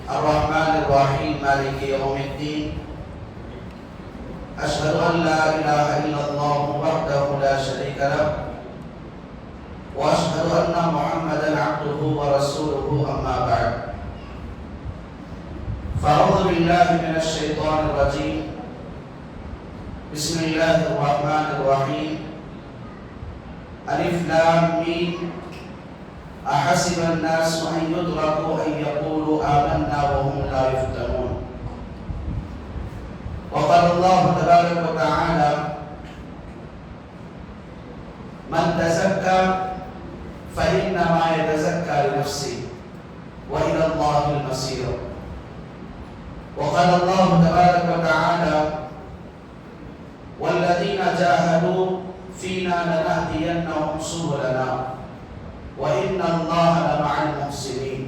الرحمن الرحيم مالك يوم الدين أشهد أن لا إله إلا الله وحده لا شريك له وأشهد أن محمدا عبده ورسوله أما بعد فأعوذ بالله من الشيطان الرجيم بسم الله الرحمن الرحيم ألف لام ميم أحسب الناس أن يتركوا أن يقولوا آمنا وهم لا يفتنون وقال الله تبارك وتعالى من تزكى فإنما يتزكى لنفسه وإلى الله المصير وقال الله تبارك وتعالى والذين جاهدوا فينا لنهدينهم سبلنا وإن الله لمع المحسنين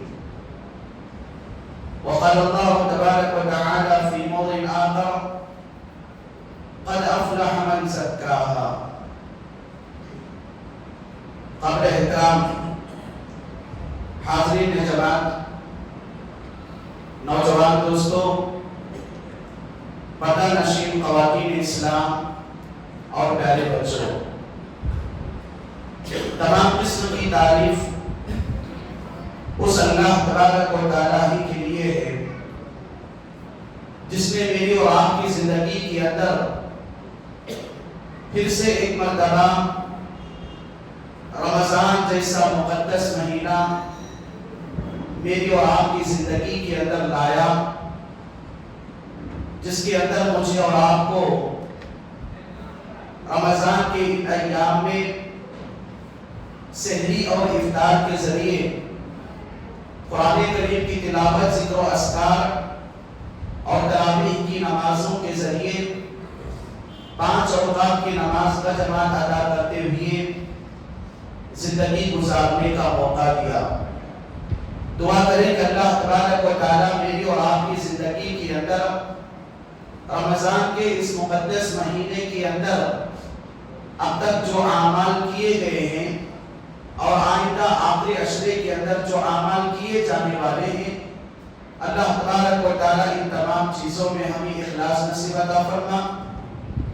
وقال الله تبارك وتعالى في موضع آخر قد أفلح من زكاها قبل احترام حاضرین جماعت نوجوان دوستوں پردہ نشین خواتین اسلام اور پیارے بچوں تمام قسم کی تعریف اس اللہ تبارک و تعالیٰ ہی کے لیے ہے جس نے میری اور آپ کی زندگی کے اندر پھر سے ایک مرتبہ رمضان جیسا مقدس مہینہ میری اور آپ کی زندگی کے اندر لایا جس کے اندر مجھے اور آپ کو رمضان کے ایام میں سحری اور افطار کے ذریعے قرآن کریم کی تلاوت ذکر و اذکار اور تراویح کی نمازوں کے ذریعے 5 اوقات کی نماز کا جماعت ادا کرتے ہوئے زندگی گزارنے کا موقع دیا۔ دعا کریں کہ اللہ تبارک و تعالیٰ میری اور آپ کی زندگی کے اندر رمضان کے اس مقدس مہینے کے اندر اب تک جو اعمال کیے گئے ہیں اور آئندہ آخری عشرے کے اندر جو اعمال کیے جانے والے ہیں اللہ تبارک و تعالیٰ ان تمام چیزوں میں ہمیں اخلاص نصیب عطا فرما،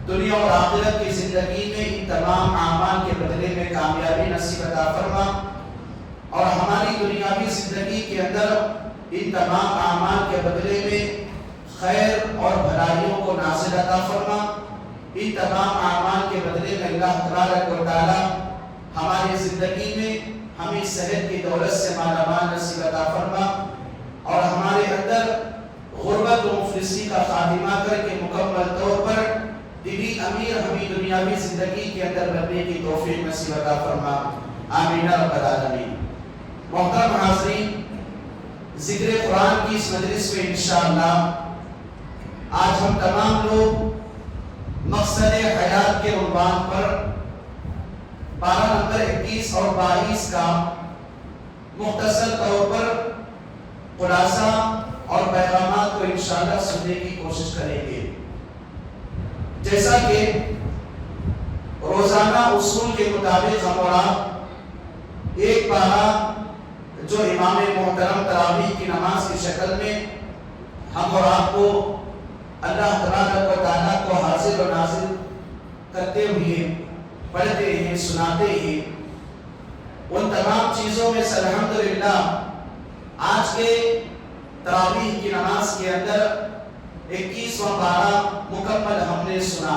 دنیا اور آخرت کی زندگی میں ان تمام اعمال کے بدلے میں کامیابی نصیب عطا فرما، اور ہماری دنیاوی زندگی کے اندر ان تمام اعمال کے بدلے میں خیر اور بھلائیوں کو نازل عطا فرما۔ ان تمام اعمال کے بدلے میں اللہ تبارک و تعالیٰ ہماری زندگی میں ہمیں صحت کی دولت سے مالا مال نصیب عطا فرما، اور ہمارے اندر غربت و مفلسی کا خاتمہ کر کے مکمل طور پر دلی امیر ہمیں دنیاوی زندگی کے اندر بننے کی توفیق نصیب عطا فرما، آمین رب العالمین۔ محترم حاضرین، ذکر قرآن کی اس مجلس میں انشاءاللہ آج ہم تمام لوگ مقصد حیات کے عنوان پر پارہ نمبر 21 اور 22 کا مختصر طور پر خلاصہ اور پیغامات کو انشاءاللہ سننے کی کوشش کریں گے۔ جیسا کہ روزانہ اصول کے مطابق ہم اور آپ ایک پارہ جو امام محترم تراویح کی نماز کی شکل میں ہم اور آپ کو اللہ تبارک و تعالیٰ کو حاضر و ناظر کرتے ہوئے پڑھتے ہیں، سناتے ہیں، ان تمام چیزوں میں سے الحمدللہ آج کے تراویح کی نماز کے اندر 21واں پارہ مکمل ہم نے سنا۔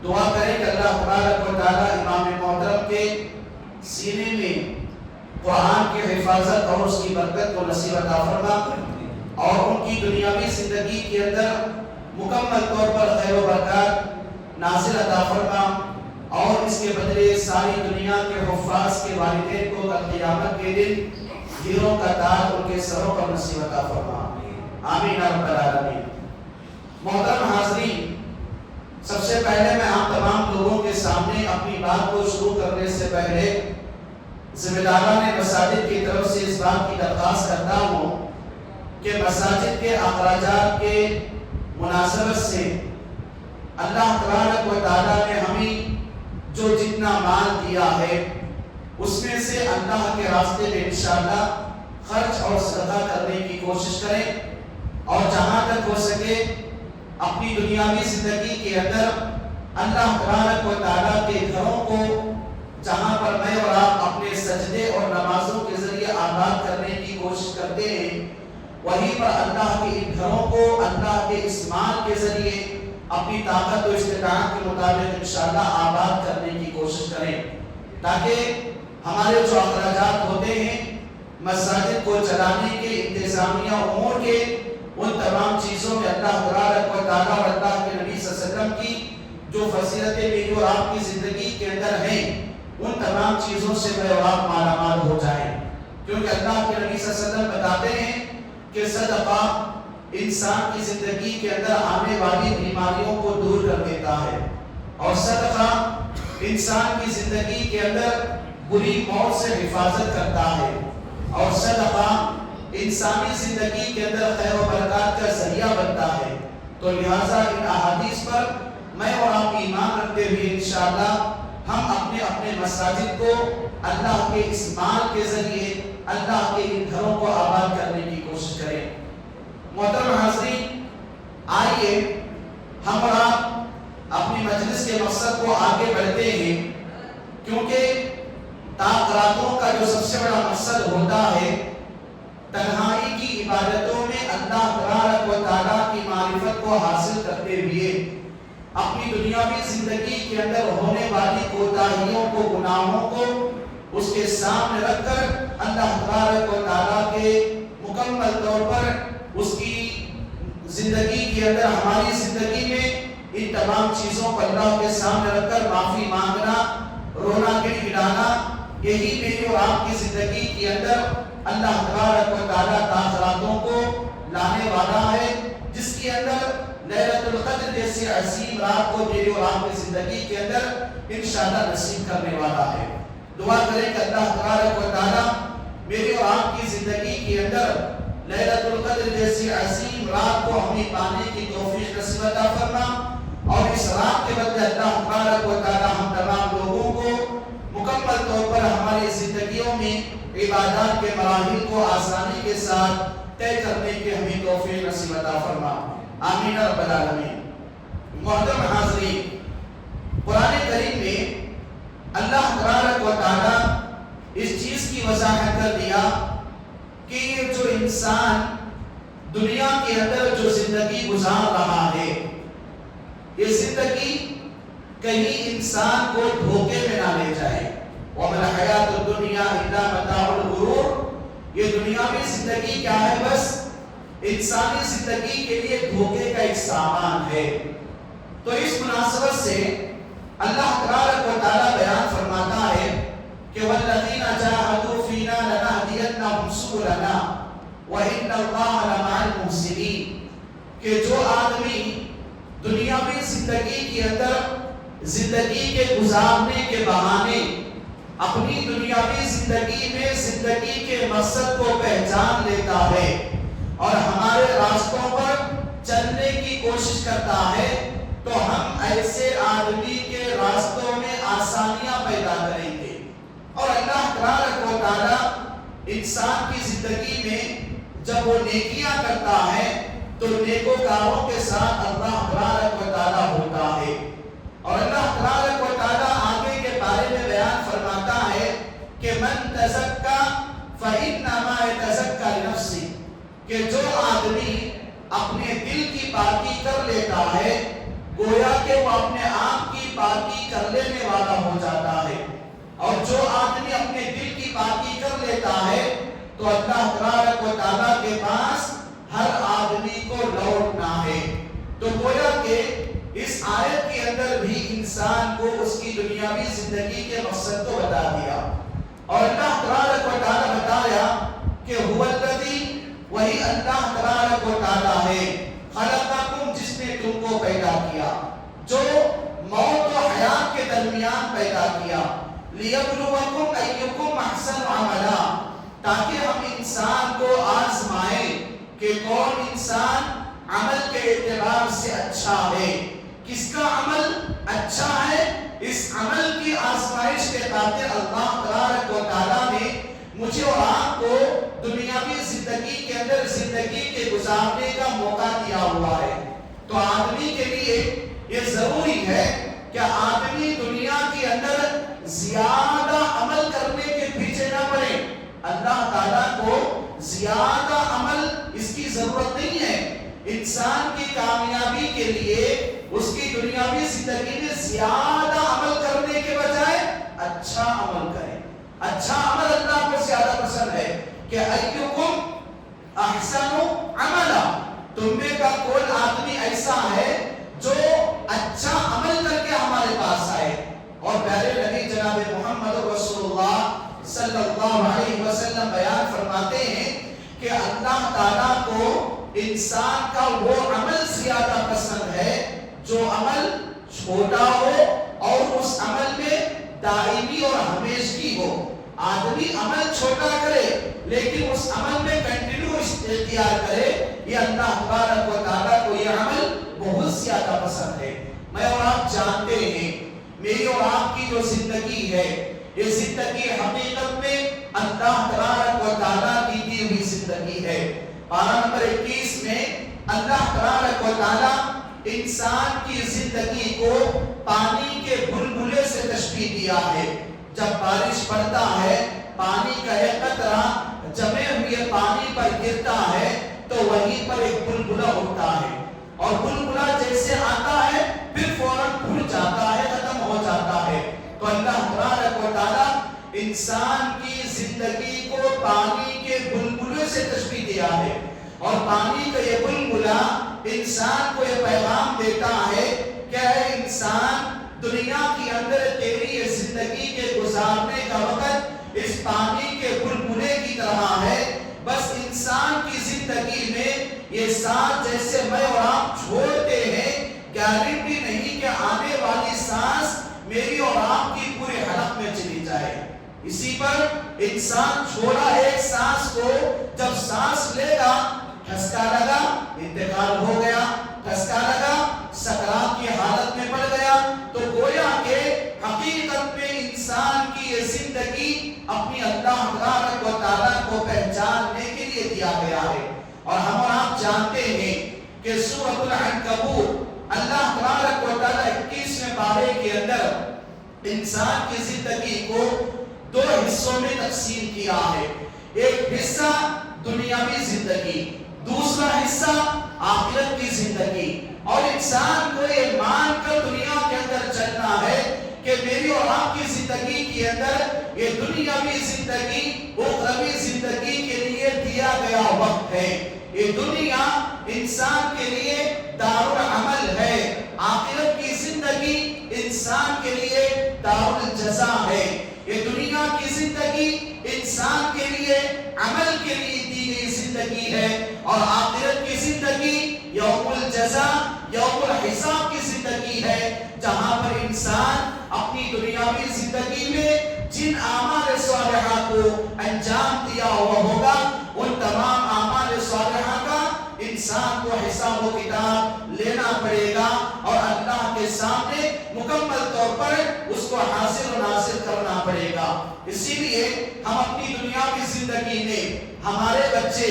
دعا کریں کہ اللہ تبارک و تعالیٰ امام محترم کے سینے میں قرآن کی حفاظت اور اس کی برکت کو نصیب عطا فرما، اور ان کی دنیاوی زندگی کے اندر مکمل طور پر خیر و برکات نازل عطا فرما، اور اس کے بدلے ساری دنیا کے حفاظ کے والدین کو قیامت کے دن ہیروں کا تاج ان کے سروں پر نصیب عطا فرما، آمین رب العالمین۔ محترم حاضرین، سب سے پہلے میں آپ تمام لوگوں کے سامنے اپنی بات کو شروع کرنے سے پہلے ذمہ داران مساجد کی طرف سے اس بات کی درخواست کرتا ہوں کہ مساجد کے اخراجات کے مناسبت سے اللہ تبارک و تعالیٰ نے ہمیں جو جتنا مال دیا ہے اس میں سے اللہ کے راستے میں انشاءاللہ خرچ اور صدقہ کرنے کی کوشش کریں اور جہاں تک ہو سکے اپنی دنیاوی زندگی کے اندر اللہ تبارک و تعالیٰ کے گھروں کو جہاں پر میں اور آپ اپنے سجدے اور نمازوں کے ذریعے آباد کرنے کی کوشش کرتے ہیں، وہیں پر اللہ کے ان گھروں کو اللہ کے اس مال کے ذریعے اپنی طاقت و استطاعت کے مطابق انشاءاللہ آباد کرنے کی کوشش کریں، تاکہ ہمارے جو اخراجات ہوتے ہیں مساجد کو چلانے کے، انتظامیہ امور کے، ان تمام چیزوں میں اللہ تبارک و تعالیٰ اور اللہ کے نبی صلی اللہ علیہ وسلم کی جو فضیلتیں میری اور آپ کی زندگی کے اندر ہیں، ان تمام چیزوں سے میں اور آپ مالا مال ہو جائیں، کیونکہ اللہ کے نبی صلی اللہ علیہ وسلم بتاتے ہیں کہ صدقہ انسان کی زندگی کے اندر آنے والی بیماریوں کو دور کر دیتا ہے، اور صدقہ انسان کی زندگی کے اندر بری موت سے حفاظت کرتا ہے، اور صدقہ انسانی زندگی کے اندر خیر و برکات کا ذریعہ بنتا ہے۔ تو لہٰذا ان احادیث پر میں اور آپ ایمان رکھتے ہوئے انشاءاللہ ہم اپنے اپنے مساجد کو اللہ کے اس مال کے ذریعے اللہ کے ان گھروں کو آباد کرنے کی کوشش کریں۔ محترم حاضرین، آئیے ہم اور آپ اپنی مجلس کے مقصد کو آگے بڑھتے ہیں، کیونکہ تاخراتوں کا جو سب سے بڑا مقصد ہوتا ہے تنہائی کی عبادتوں میں اللہ تبارک و تعالیٰ کی معرفت کو حاصل کرتے ہوئے اپنی دنیاوی زندگی کے اندر ہونے والی کوتاہیوں کو، گناہوں کو اس کے سامنے رکھ کر اللہ تبارک و تعالیٰ کے مکمل طور پر اس کی زندگی کے اندر، ہماری زندگی میں ان تمام چیزوں کو اللہ کے سامنے رکھ کر معافی مانگنا، رونا گڑگڑانا، یہی میری اور آپ کی زندگی کے اندر اللہ تبارک و تعالیٰ تاخراتوں کو لانے والا ہے، جس کے اندر لیلۃ القدر جیسی عظیم رات کو میری اور آپ کی زندگی کے اندر انشاءاللہ نصیب کرنے والا ہے۔ دعا کریں کہ اللہ تبارک و تعالیٰ میری اور آپ کی زندگی کے اندر لیلۃ القدر جیسی عظیم رات کو ہمیں پانے کی توفیق نصیب عطا فرما، اور اس رات کے بدلے اللہ تبارک و تعالیٰ ہم تمام لوگوں کو مکمل طور پر ہماری زندگیوں میں عبادات کے مراحل کو آسانی کے ساتھ طے کرنے کی ہمیں توفیق نصیب عطا فرما، آمین رب العالمین۔ محترم حاضرین، قرآن کریم میں اللہ تبارک و تعالیٰ اس چیز کی وضاحت کر دیا کہ یہ جو انسان دنیا کے اندر جو زندگی گزار رہا ہے، یہ زندگی کہیں انسان کو دھوکے میں نہ لے جائے۔ وَمَا الْحَيَاةُ الدُّنْيَا إِلَّا مَتَاعُ الْغُرُورِ، یہ دنیاوی زندگی کیا ہے؟ بس انسانی زندگی کے لیے دھوکے کا ایک سامان ہے۔ تو اس مناسبت سے اللہ تبارک و تعالیٰ بیان فرماتا ہے کہ وَالَّذِينَ جَاهَدُوا فِينَا لَنَهْدِيَنَّهُمْ سُبُلَنَا وَإِنَّ اللَّهَ لَمَعَ الْمُحْسِنِينَ، کہ جو آدمی دنیاوی زندگی کے اندر زندگی کے گزارنے کے بہانے اپنی دنیاوی زندگی میں زندگی کے مقصد کو پہچان لیتا ہے اور ہمارے راستوں پر چلنے کی کوشش کرتا ہے، تو ہم ایسے آدمی کے راستوں میں آسانیاں پیدا کریں گے۔ اور اللہ تبارک و تعالیٰ انسان کی زندگی میں جب وہ نیکیاں کرتا ہے تو نیکوکاروں کے ساتھ اللہ تبارک و تعالیٰ ہوتا ہے، اور اللہ تبارک و تعالیٰ آگے کے بارے میں بیان فرماتا ہے کہ من تزکا فإنما یتزکا لنفسہ، کہ جو آدمی اپنے دل کی پاکی کر لیتا ہے گویا کہ وہ اپنے آپ کی پاکی کر لینے والا ہو جاتا ہے، اور جو آدمی اپنے دل کی پاکی کر لیتا ہے تو اللہ تبارک و تعالیٰ کے پاس ہر آدمی کو لوٹنا ہے۔ تو گویا کہ اس آیت کے اندر بھی انسان کو اس کی دنیاوی زندگی کے مقصد کو بتا دیا، اور اللہ تبارک و تعالیٰ بتایا کہ هو الذی، وہی اللہ تبارک و تعالیٰ ہے، خلقکم، جس نے تم کو پیدا کیا، جو موت و حیات کے درمیان پیدا کیا، لیبلوکم ایکم احسن عملا، تاکہ ہم انسان کو آزمائیں کہ کون انسان عمل کے اعتبار سے اچھا ہے، کس کا عمل اچھا ہے۔ اس عمل کی آزمائش کے خاطر اللہ تبارک و تعالیٰ نے مجھے اور آپ کو دنیاوی زندگی کے اندر زندگی کے گزارنے کا موقع دیا ہوا ہے. تو آدمی کے لیے یہ ضروری ہے کہ آدمی دنیا کے اندر زیادہ عمل کرنے کے پیچھے نہ پڑے. اللہ تعالیٰ کو زیادہ عمل اس کی ضرورت نہیں ہے. انسان کی کامیابی کے لیے اس کی دنیاوی زندگی میں زیادہ عمل کرنے کے بجائے اچھا عمل کرے. اچھا عمل اللہ کو زیادہ پسند ہے کہ ایکم احسن عملا. تم میں کا کوئی آدمی ایسا ہے جو اچھا عمل کر کے ہمارے پاس آئے. اور پیارے نبی جناب محمد رسول اللہ صلی اللہ علیہ وسلم بیان فرماتے ہیں کہ اللہ تعالیٰ کو انسان کا وہ عمل زیادہ پسند ہے جو عمل چھوٹا ہو اور اس عمل میں دائمی اور ہمیشگی ہو. آدمی عمل چھوٹا کرے لیکن اس عمل میں کنٹینیو اختیار کرے. یہ اللہ تبارک و تعالیٰ کو یہ عمل بہت زیادہ پسند ہے. میں اور آپ جانتے ہیں میری اور آپ کی جو زندگی ہے یہ زندگی حقیقت میں اللہ تبارک و تعالیٰ کی دی ہوئی زندگی ہے. پارہ نمبر 21 میں اللہ تبارک و تعالیٰ انسان کی زندگی کو پانی کے بلبلے سے تشبیہ دیا ہے. جب بارش پڑتا ہے پانی کا ایک قطرہ جمے ہوئے پانی پر گرتا ہے تو وہیں پر ایک بلبلہ اٹھتا ہے اور بلبلہ جیسے آتا ہے پھر فوراً کھل جاتا ہے, ختم ہو جاتا ہے. تو اللہ تبارک و تعالیٰ انسان کی زندگی کو پانی کے بلبلے سے تشبیہ دیا ہے اور پانی کا یہ بلبلہ انسان کو یہ پیغام دیتا ہے کہ اے انسان دنیا کے اندر تیری یہ زندگی کے گزارنے کا وقت اس پانی کے بلبلے کی طرح ہے. بس انسان کی زندگی میں یہ سانس جیسے میں اور آپ چھوڑتے ہیں گارنٹی نہیں کہ آنے والی سانس میری اور آپ کی پورے حلق میں چلی جائے. اسی پر انسان چھوڑا ایک سانس کو, جب سانس لے گا ٹھسکا لگا انتقال ہو گیا, ٹھسکا لگا سکرات کی حالت میں پڑ گیا. تو گویا کہ حقیقت میں انسان کی یہ زندگی اپنی اللہ تبارک و تعالیٰ کو پہچاننے کے لیے دیا گیا ہے. اور ہم اور آپ جانتے ہیں کہ سورۃ العنکبوت اللہ تبارک و تعالیٰ 21ویں پارے کے اندر انسان کی زندگی کو 2 حصوں میں تقسیم کیا ہے. ایک حصہ دنیاوی زندگی, دوسرا حصہ آخرت کی زندگی. اور انسان کو یہ مان کر دنیا کے اندر چلنا ہے کہ میری اور آپ کی زندگی کے اندر یہ دنیاوی زندگی اخروی زندگی کے لیے دیا گیا وقت ہے. یہ دنیا انسان کے لیے دارالعمل ہے, آخرت کی زندگی انسان کے لیے دارالجزا ہے. یہ دنیا کی زندگی انسان کے لیے عمل کے لیے دی گئی زندگی ہے اور آخرت کی زندگی یوم الجزا یوم الحساب کی زندگی ہے, جہاں پر انسان اپنی دنیاوی زندگی میں جن اعمال صالحہ کو انجام دیا ہوا ہوگا ان تمام اعمال صالحہ کا انسان کو حساب و کتاب لینا پڑے گا اور اللہ کے سامنے مکمل طور پر اس کو حاصل و ناصر کرنا پڑے گا. اسی لیے ہم اپنی دنیاوی زندگی میں ہمارے بچے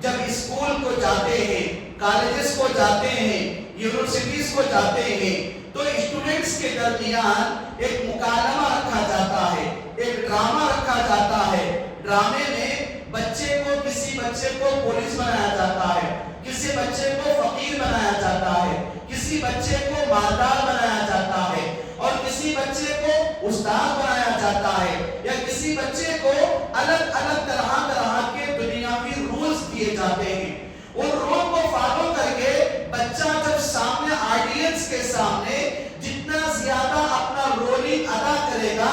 جب اسکول کو جاتے ہیں, کالجز کو جاتے ہیں, یونیورسٹیز کو جاتے ہیں تو اسٹوڈنٹس کے درمیان ایک مکالمہ رکھا جاتا ہے, ایک ڈرامہ رکھا جاتا ہے. ڈرامے میں بچے کو کسی بچے کو پولیس بنایا جاتا ہے, کسی بچے کو فقیر بنایا جاتا ہے, کسی بچے کو مالدار بنایا جاتا ہے اور کسی بچے کو استاد بنایا جاتا ہے یا کسی بچے کو الگ الگ طرح کے دنیاوی رولز دیے جاتے ہیں. ان رول کو فالو کر کے بچہ جب سامنے آڈینس کے سامنے جتنا زیادہ اپنا رولنگ ادا کرے گا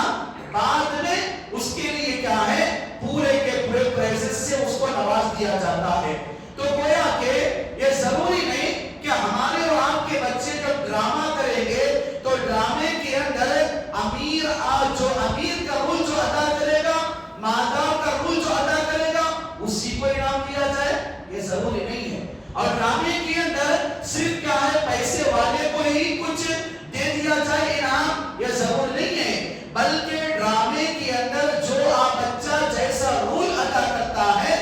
بعد میں اس کے لیے کیا ہے پورے کے پورے پرائزز سے اس کو نواز دیا جاتا ہے. تو گویا کہ یہ ضروری نہیں کہ ہمارے اور آپ کے بچے جب ڈرامہ کریں گے تو ڈرامے کے اندر امیر کا رول جو ادا کرے گا, مالدار کا رول جو ادا کرے گا اسی کو انعام دیا جائے, یہ ضروری نہیں ہے. اور ڈرامے کے اندر صرف کیا ہے پیسے والے کو ہی کچھ دے دیا جائے انعام, یہ ضرور نہیں ہے, بلکہ ڈرامے کے اندر جو آپ بچہ جیسا رول ادا کرتا ہے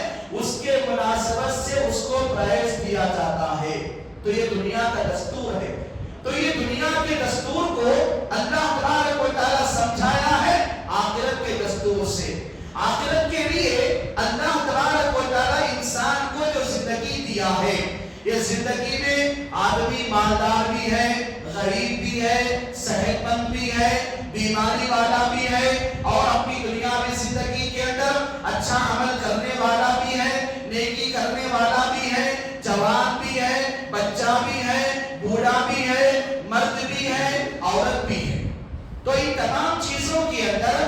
دیا جاتا ہے۔ تو یہ دنیا کا دستور ہے۔ تو یہ دنیا کے دستور کو اللہ تبارک و تعالیٰ سمجھایا ہے آخرت کے دستور سے۔ آخرت کے لیے اللہ تبارک و تعالیٰ انسان کو جو زندگی دیا ہے، یہ زندگی میں آدمی مالدار بھی ہے، غریب بھی ہے، صحت مند بھی ہے، بیماری والا بھی ہے، اور اپنی دنیاوی زندگی کے اندر اچھا عمل کرنے والا بھی ہے، نیکی کرنے والا بھی ہے، جوان بھی ہے، بچہ بھی ہے، بوڑھا بھی ہے، مرد بھی ہے، عورت بھی ہے۔ تو ان تمام چیزوں کے اندر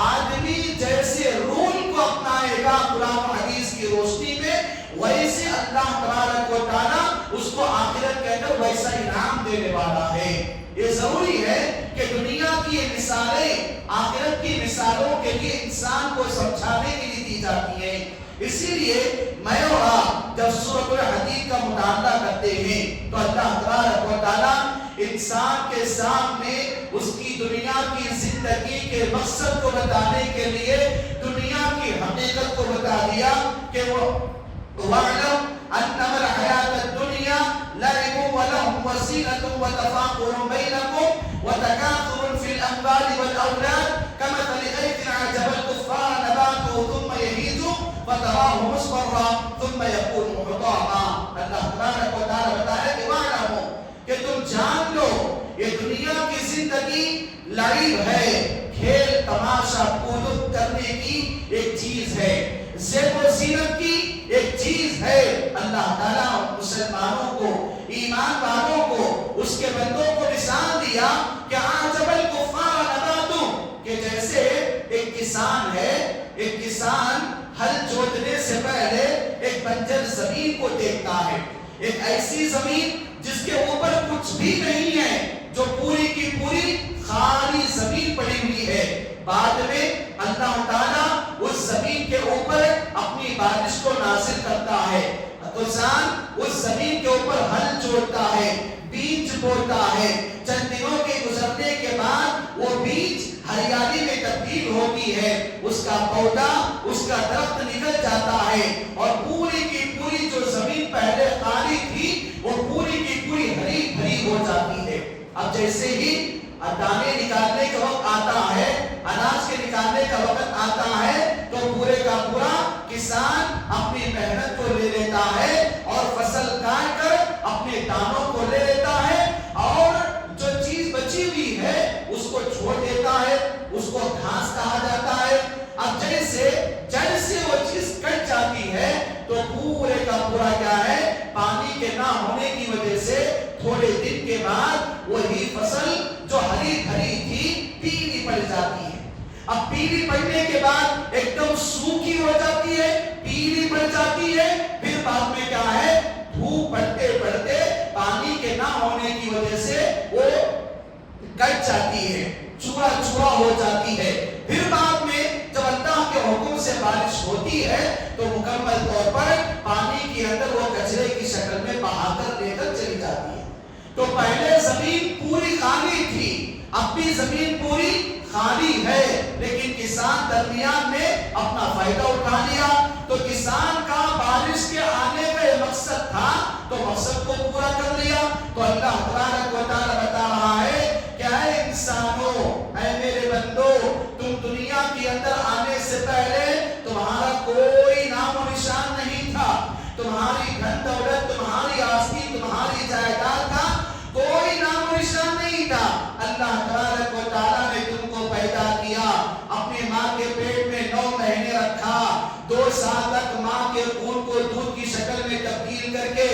آدمی جیسے رول کو اپنائے گا قرآن و حدیث کی روشنی میں، ویسے اللہ تبارک و تعالیٰ اس کو آخرت کے اندر ویسا انعام دینے والا ہے۔ یہ ضروری ہے کہ دنیا کی یہ مثالیں آخرت کی مثالوں کے لیے انسان کو سمجھانے کے لیے دی جاتی ہیں۔ اسی لیے میں اور آپ جب سورۃ الحدید کا مطالعہ کرتے ہیں تو اللہ تبارک و تعالیٰ انسان کے سامنے اس کی دنیا کی زندگی کے مقصد کو بتانے کے لیے دنیا کی حقیقت کو بتا دیا کہ وہ وَاعْلَمْ أَنَّمَا الْحَيَاةُ الدُّنْيَا لَعِبٌ وَلَهْوٌ وَزِينَةٌ وَتَفَاخُرٌ بَيْنَكُمْ وَتَكَاثُرٌ فِي الْأَمْوَالِ وَالْأَوْلَادِ كَمَثَلِ غَيْثٍ أَعْجَبَ الْكُفَّارَ نَبَاتُهُ ثُمَّ يَهِيجُ فَتَرَاهُ مُصْفَرًّا ثُمَّ يَكُونُ حُطَامًا۔ اللہ تبارک و تعالیٰ بتایا کہ وَاعْلَمُوا، کہ تم جان لو یہ دنیا کی زندگی لعب ہے، کھیل تماشا کود کرنے کی ایک چیز ہے، زیب و زینت کی ایک چیز ہے۔ اللہ تعالیٰ مسلمانوں کو، ایمان والوں کو، اس کے بندوں کو مثال دیا کہ عجب الکفار نباتو، کہ جیسے ایک کسان ہے، ایک کسان ہل جوتنے سے پہلے ایک بنجر زمین کو دیکھتا ہے، ایک ایسی زمین جس کے اوپر کچھ بھی نہیں ہے، جو پوری کی پوری خالی زمین پڑی ہوئی ہے۔ بعد میں اللہ تعالیٰ اس زمین کے اوپر اپنی بارش کو نازل کرتا ہے، کسان اس زمین کے اوپر ہل جوڑتا ہے، بیج بوتا ہے، چند دنوں کے گزرنے کے بعد وہ بیج ہریالی میں تبدیل ہوتی ہے، اس کا پودا، اس کا درخت نکل جاتا ہے، اور پوری کی پوری جو زمین پہلے خالی تھی وہ پوری کی پوری ہری بھری ہو جاتی ہے۔ اب جیسے ہی دانے نکالنے کا وقت آتا ہے، اناج کے نکالنے کا وقت آتا ہے، تو پورے کا پورا کسان اپنی محنت کو لے لیتا ہے اور فصل کاٹ کر اپنے دانوں کو لے لیتا ہے، اور جو چیز بچی ہوئی ہے اس کو چھوڑ دیتا ہے، اس کو گھاس کہا جاتا ہے۔ اب جیسے جڑ سے وہ چیز کٹ جاتی ہے تو پورے کا پورا کیا ہے، پانی کے نہ ہونے کی وجہ سے تھوڑے دن کے بعد وہی فصل جو ہری بھری تھی پیلی پڑ جاتی ہے۔ اب پیلی پڑنے کے بعد ایک دم سوکھی ہو جاتی ہے، پیلی پڑ جاتی ہے، پھر بعد میں کیا ہے، دھوپ پڑتے پڑتے پانی کے نہ ہونے کی وجہ سے وہ کٹ جاتی ہے، چورا چورا ہو جاتی ہے۔ پھر بعد میں جب اللہ کے حکم سے بارش ہوتی ہے تو مکمل طور پر پانی کے اندر وہ کچرے کی شکل میں بہا کر لے کر چلی جاتی ہے۔ تو پہلے زمین پوری خالی تھی، اب بھی زمین پوری خالی ہے، لیکن کسان درمیان میں اپنا فائدہ اٹھا لیا۔ تو کسان کا بارش کے آنے کا یہ مقصد تھا تو مقصد کو پورا کر لیا۔ تو اللہ تبارک و تعالیٰ بتا رہا ہے کہ اے انسانوں، اے میرے بندو، تم دنیا کے اندر آنے سے پہلے تمہارا کوئی نام و نشان نہیں تھا، تمہاری دھن دولت، تمہاری آستی، تمہاری جائیداد کا کوئی نام و نشان نہیں تھا۔ اللہ تبارک و تعالیٰ نے تم کو پیدا کیا، اپنی ماں کے پیٹ میں 9 مہینے رکھا، 2 سال تک ماں کے خون کو دودھ کی شکل میں تبدیل کر کے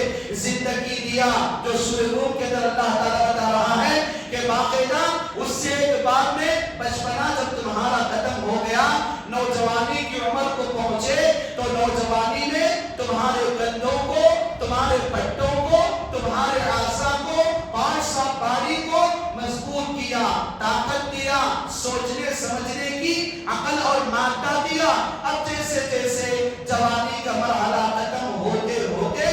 زندگی دیا، جو سورہ روم کے اندر اللہ تعالیٰ بتا رہا ہے کہ باقاعدہ اس سے ایک بعد میں بچپنا جب تمہارا ختم ہو گیا، نوجوانی کی عمر کو پہنچے، تو نوجوانی میں تمہارے کندھوں کو، تمہارے پٹوں کو، تمہارے اعضاء کو، 5 سال باری کو مضبوط کیا، طاقت دیا، سوچنے سمجھنے کی عقل اور مادہ دیا۔ اب جیسے جیسے جوانی کا مرحلہ ختم ہوتے ہوتے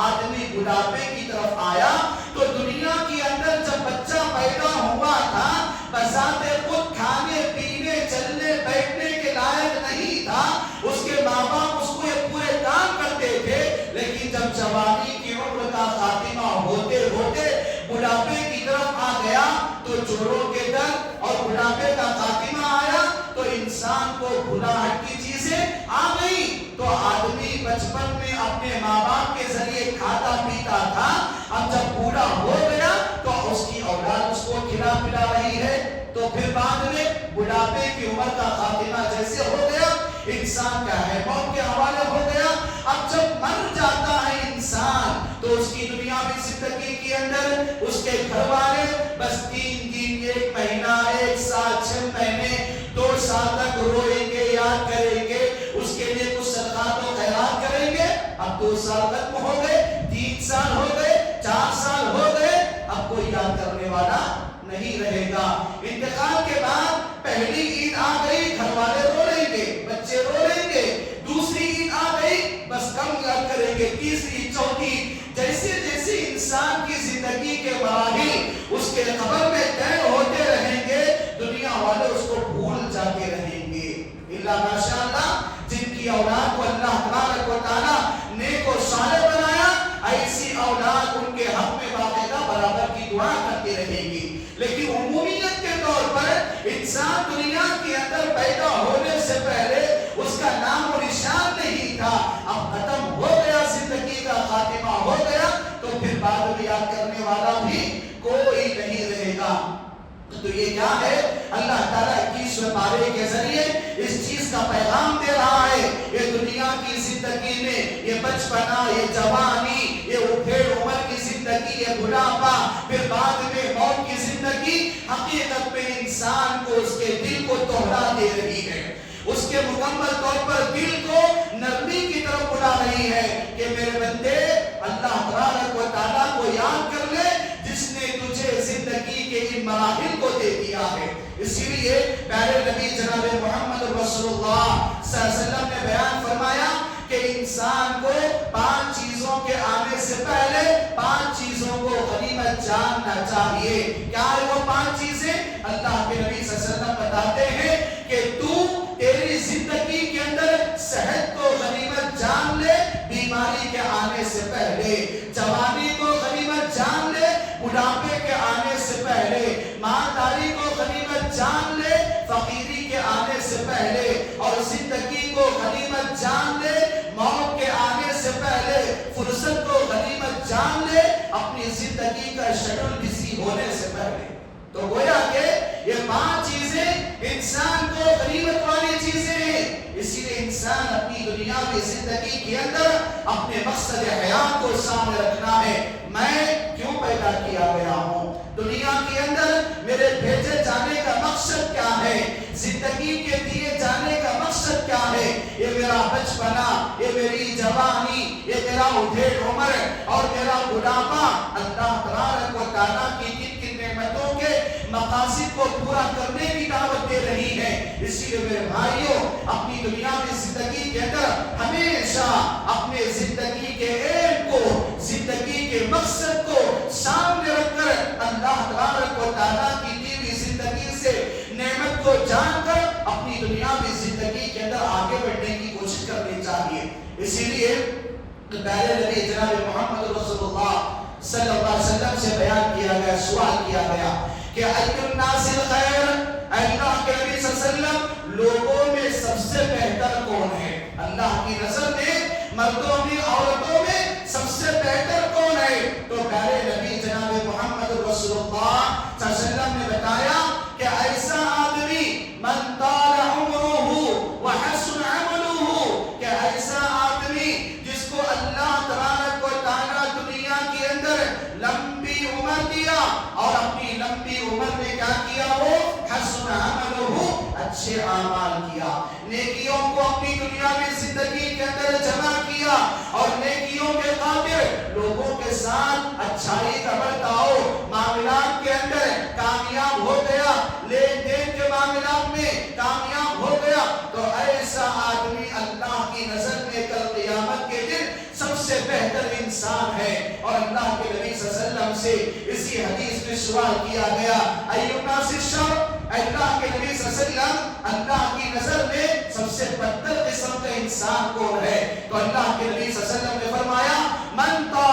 آدمی بڑھاپے کی طرف آیا، تو دنیا کے اندر جب بچہ پیدا ہوا تھا بذات خود کھانے پینے چلنے بیٹھنے کے لائق نہیں تھا، اس کے ماں باپ اس کو یہ پورے کام کرتے تھے، لیکن جب جوانی جوانی کی عمر کا خاتمہ ہوتے ہوتے بڑھاپے کی طرف آ گیا تو جوڑوں کے درد اور بڑھاپے کا خاتمہ آیا تو انسان کو بھلاہٹ کی چیزیں آ گئی. تو آدمی بچپن میں اپنے ماں باپ کے ذریعے کھاتا پیتا تھا, اب جب بوڑھا ہو گیا تو اس کی اولاد اس کو کھلا پلا رہی ہے. تو پھر بعد میں بڑھاپے کی عمر کا خاتمہ جیسے ہو گیا, انسان کیا ہے موت کے حوالے ہو گیا. اب جب مر جاتا ہے انسان تو اس کی دنیاوی زندگی کے اندر اس کے گھر والے بس 3 دن, 1 مہینہ, 1 سال, 6 مہینے, 2 سال تک روئیں گے, یاد کریں گے, اس کے لیے کچھ صدقات و خیرات کریں گے. اب 2 سال ختم ہو گئے, 3 سال ہو گئے, 4 سال ہو گئے, اب کوئی یاد کرنے والا نہیں رہے گا. انتقال کے بعد پہلی عید آ گئی, گھر والے رو لیں گے, بچے رو لیں گے. دوسری عید آ گئی, بس کم یاد کریں گے. تیسری, چوتھی, جیسے جیسے انسان کی زندگی کے مراحل اس کے قبر میں طے ہوتے رہیں گے, دنیا والے اس کو بھول جاتے رہیں گے. اللہ ماشاءاللہ جن کی اولاد کو اللہ تبارک و تعالی نیک و صالح بنایا, ایسی اولاد ان کے حق میں باقاعدہ برابر کی دعا کرتی رہے گی. لیکن عمومیت کے طور پر انسان دنیا کے اندر پیدا ہونے سے پہلے اس کا نام و نشان نہیں تھا. اب ختم ہو گیا, زندگی کا خاتمہ ہو گیا, تو پھر بعد میں یاد کرنے والا بھی کوئی نہیں رہے گا. تو یہ کیا ہے, اللہ تعالیٰ 21ویں پارے کے ذریعے اس چیز کا پیغام دے رہا ہے. یہ دنیا کی زندگی میں یہ بچپنا, یہ جوانی, یہ اٹھے عمر کی زندگی, یہ بڑھاپا, پھر بعد میں موت کی زندگی, حقیقت میں انسان کو اس کے دل کو دوہرا دے رہی ہے. اس کے مکمل طور پر دل کو نرمی کی طرف بلا رہی ہے کہ میرے بندے اللہ تبارک و تعالیٰ کو یاد کر لے جس نے تجھے زندگی کے ان مراحل کو دے دیا ہے. اسی لیے پیارے نبی جناب محمد رسول اللہ صلی اللہ علیہ وسلم نے بیان فرمایا کہ انسان کو 5 چیزوں کے آنے سے پہلے 5 چیزوں کو غنیمت جاننا چاہیے. کیا ہے وہ 5 چیزیں؟ اللہ کے نبی صلی اللہ علیہ وسلم بتاتے ہیں کہ تیری زندگی کے اندر صحت کو غنیمت جان لے بیماری کے آنے سے پہلے, جوانی کو غنیمت جان لے بڑھاپے کے آنے سے پہلے, مالداری کو غنیمت جان لے فقیری کے آنے سے پہلے, اور زندگی کو غنیمت جان لے موت کے آنے سے پہلے, فرصت کو غنیمت جان لے اپنی زندگی کا شیڈول بزی ہونے سے پہلے. تو گویا کہ یہ 5 چیزیں انسان کو غنیمت والی چیزیں ہیں. اسی لیے انسان اپنی دنیاوی زندگی کے اندر اپنے مقصد حیات کو سامنے رکھنا ہے. میں کیوں پیدا کیا گیا ہوں, دنیا کے اندر میرے بھیجے جانے کا مقصد کیا ہے, زندگی کے دیے جانے کا مقصد کیا ہے. یہ میرا بچپنا, یہ میری جوانی, یہ میرا اٹھے عمر اور میرا بڑھاپا اللہ تبارک و تعالیٰ کی کن نعمتوں کے مقاصد کو پورا کرنے کی دعوت دے رہی ہے. اسی لیے میرے بھائیوں اپنی دنیا میں زندگی کے اندر ہمیشہ اپنے زندگی کے ایم کو, زندگی کے مقصد کو سامنے رکھ کر اللہ تبارک و تعالیٰ کی دی ہوئی زندگی سے نعمت کو جان کر اپنی دنیاوی زندگی کے اندر آگے بڑھنے کی کوشش کرنی چاہیے. اسی لیے پہلے نبی جناب محمد رسول اللہ صلی اللہ علیہ وسلم سے بیان کیا گیا, سوال کیا گیا کہ ایُّ الناس الخیر, اللہ کے نبی صلی اللہ علیہ وسلم لوگوں میں سب سے بہتر کون ہے؟ اللہ کی نظر میں مردوں میں عورتوں میں سب سے بہتر کون ہے؟ تو پیارے نبی جناب محمد رسول اللہ صلی اللہ علیہ وسلم نے بتایا کہ ایسا آدمی من طال عمرہ وحسن عملہ, کہ ایسا آدمی جس کو اللہ تبارک و تعالیٰ دنیا کے اندر لمبی عمر دیا اور اپنی لمبی عمر میں کیا کیا, وہ حسن عملہ, اچھے اعمال کیا, نیکیوں کو اپنی دنیاوی زندگی کے اندر جمع کیا اور نیکیوں کے خاطر لوگوں کے ساتھ اچھائی کا برتاؤ, معاملات کے اندر کامیاب ہو گیا, لین دین کے معاملات میں کامیاب ہو گیا, تو ایسا آدمی اللہ کی نظر میں کل قیامت کے دن سب سے بہتر انسان ہے. اور اللہ کے نبی صلی اللہ علیہ وسلم سے اسی حدیث میں سوال کیا گیا ایُّ الناس الشر, اللہ کے نبی صلی اللہ علیہ وسلم اللہ کی نظر میں سب سے بدتر قسم کا انسان کون ہے؟ تو اللہ کے نبی صلی اللہ علیہ وسلم نے فرمایا من طال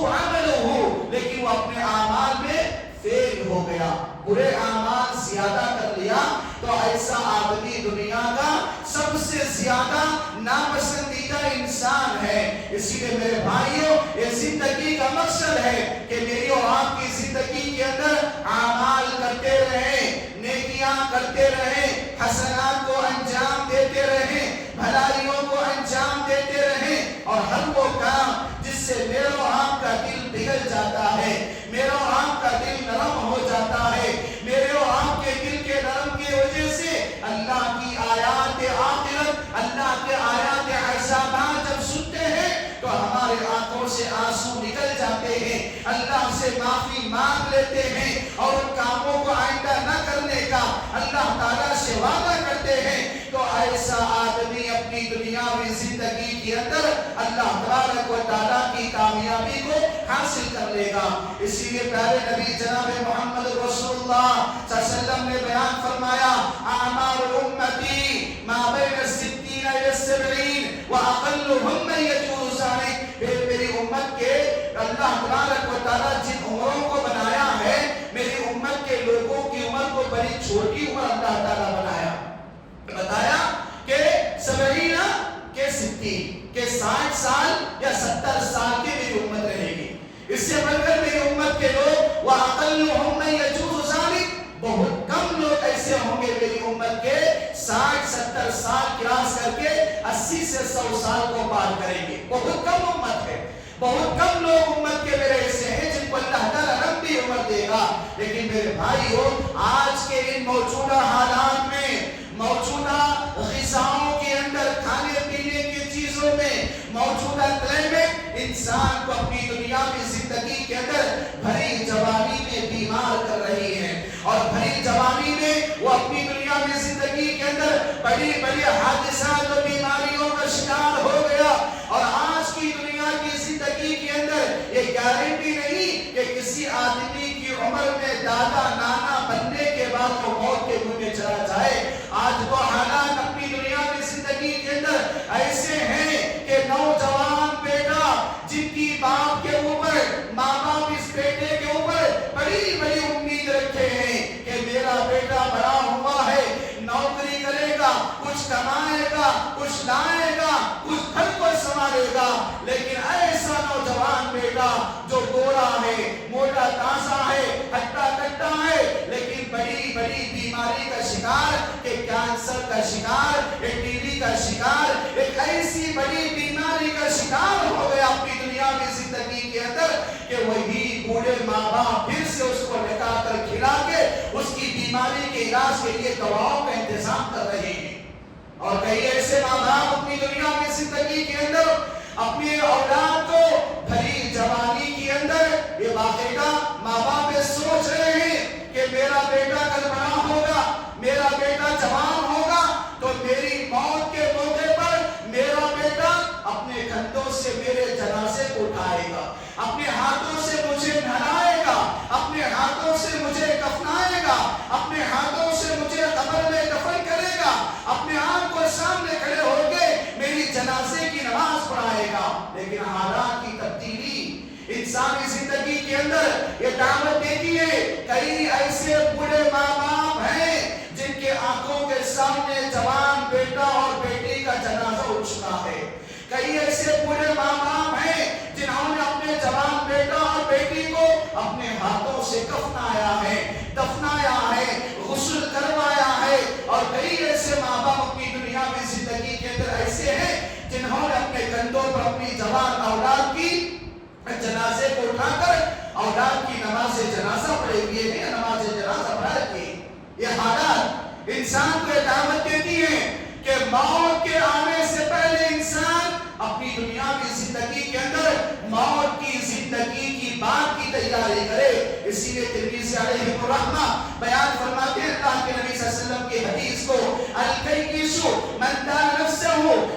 عملہ، لیکن وہ اپنے اعمال میں فیل ہو گیا، برے اعمال زیادہ کر لیا، تو ایسا آدمی دنیا کا سب سے زیادہ ناپسندیدہ انسان ہے۔ اسی لیے میرے بھائیوں، یہ زندگی کا مقصد ہے کہ میری اور آپ کی زندگی کے اندر اعمال کرتے رہیں، نیکیاں کرتے رہیں، حسنات کو انجام دیتے رہیں، بھلائیوں کو انجام دیتے رہیں، اور ہر وہ کام جس سے میرے اور آپ کا دل پگھل جاتا ہے، میرے اور آپ کا دل نرم ہو جاتا ہے، میرے اور آپ کے دل کے نرم کی وجہ سے اللہ کی آیات آخرت، اللہ کے آیات عذابات جب سنتے ہیں تو ہمارے آنکھوں سے آنسو نکل جاتے ہیں، اللہ سے معافی مانگ لیتے ہیں، اور ان کاموں کو آئندہ نہ کرنے کا اللہ تعالیٰ سے وعدہ کرتے ہیں۔ تو ایسا آدمی اپنی دنیاوی زندگی کے اندر اللہ تبارک و تعالیٰ کی کامیابی کو حاصل کر لے گا۔ اسی لیے پیارے نبی جناب محمد رسول اللہ صلی اللہ علیہ وسلم نے بیان فرمایا، اعمار امتی ما بین الستین الی السبعین واقلہم من یجوز ذلک۔ میری امت کے اللہ تبارک و تعالیٰ جن عمروں کو بنایا ہے، میری امت کے لوگوں کی عمر کو بڑی چھوٹی عمر اللہ تعالیٰ بتایا کہ 70 کے 60 کے 60 سال یا 70 سال کی میری امت رہے گی۔ اس سے بڑھ کر میری امت کے لوگ وَأَقَلُّهُمْ مَن يَجُوزُ ذَلِكَ، بہت کم لوگ ایسے ہوں گے میری امت کے 60-70 سال کراس کر کے 80 سے 100 سال کو پار کریں گے۔ بہت کم امت ہے، بہت کم لوگ امت کے میرے ایسے ہیں جن کو اللہ تعالیٰ لمبی عمر دے گا۔ لیکن میرے بھائیوں، آج کے ان موجودہ حالات میں، موجودہ غذاؤں کے اندر، کھانے پینے کی چیزوں میں، موجودہ کلائمیٹ انسان کو اپنی دنیا کی زندگی کے اندر بھری جوانی میں بیمار کر رہی ہے، اور بھری جوانی میں وہ اپنی دنیا کی زندگی کے اندر بڑی بڑی حادثات اور بیماریوں کا شکار ہو گیا۔ اور آج کی دنیا کی زندگی کے اندر یہ گارنٹی نہیں کہ کسی آدمی کی عمر میں دادا نانا بننے کے بعد وہ موت کے منہ میں چلا جائے۔ آج تو حالات اپنی دنیا کی زندگی کے اندر ایسے ہیں کہ نوجوان بیٹا جن کی باپ کے اوپر، ماں باپ اس بیٹے کے اوپر بڑی بڑی امید رکھتے ہیں کہ میرا بیٹا بڑا ہوا ہے، نوکری کرے گا، کچھ کمائے گا، کچھ لائے گا، کچھ گھر کو سنبھالے گا، لیکن ایسا نوجوان بیٹا جو گورا ہے، موٹا تازہ ہے، ہٹا کٹا ہے، لیکن بڑی بڑی بیماری کا شکار، کہ کینسر کا شکار، ایک ٹی بی کا شکار، ایک ایسی بڑی بیماری کا شکار ہو گیا اپنی دنیا میں زندگی کے اندر کہ وہی بوڑھے ماں باپ پھر سے اس کو لٹا کر کھلا کے اس کی بیماری کے علاج کے لیے دواؤں کا انتظام کر رہے ہیں۔ اور کئی ایسے ماں باپ اپنی دنیا میں زندگی کے اندر اپنی اولاد کو بھری جوانی کے اندر یہ باقاعدہ ماں باپ سوچ رہے ہیں کہ میرا بیٹا کل بڑا ہوگا، میرا بیٹا جوان ہوگا، تو میری موت کے موقع پر میرا بیٹا اپنے کندھوں سے میرے جنازے کو اٹھائے گا، اپنے ہاتھوں سے مجھے نہلائے گا، اپنے ہاتھوں سے مجھے کفنائے گا، اپنے ہاتھوں سے مجھے قبر میں دفن کرے گا، اپنے آپ کو سامنے کھڑے ہو کے میری جنازے کی نماز پڑھائے گا۔ لیکن حالات کی تبدیلی انسانی زندگی کے اندر یہ دعوت دیتی ہے۔ کئی ایسے بوڑھے ماں باپ ہیں جن کے آنکھوں کے سامنے جوان بیٹا اور بیٹی کا جنازہ اٹھ چکا ہے۔ کئی ایسے بوڑھے ماں باپ ہیں جنہوں نے اپنے جوان بیٹا اور بیٹی کو اپنے ہاتھوں سے کفنایا ہے، دفنایا ہے، غسل کروایا ہے، اور کئی ایسے ماں باپ اپنی دنیا میں زندگی کے اندر ایسے ہیں جنہوں نے اپنے کندھوں پر اپنی جوان اولاد کی جنازے کو اٹھا کر اولاد کی نماز جنازہ پڑھے ہوئے ہیں، نماز جنازہ پڑھا کے۔ یہ حالات انسان کو دعوت دیتی ہیں کہ موت کے آنے سے پہلے انسان اپنی دنیا کی زندگی کے اندر موت کی زندگی کی بات کی تیاری کرے۔ اسی لیے ترمذی علیہ الرحمہ بیان فرماتے ہیں اللہ کے نبی صلی اللہ علیہ وسلم کی حدیث کو، الکیس من دان نفسہ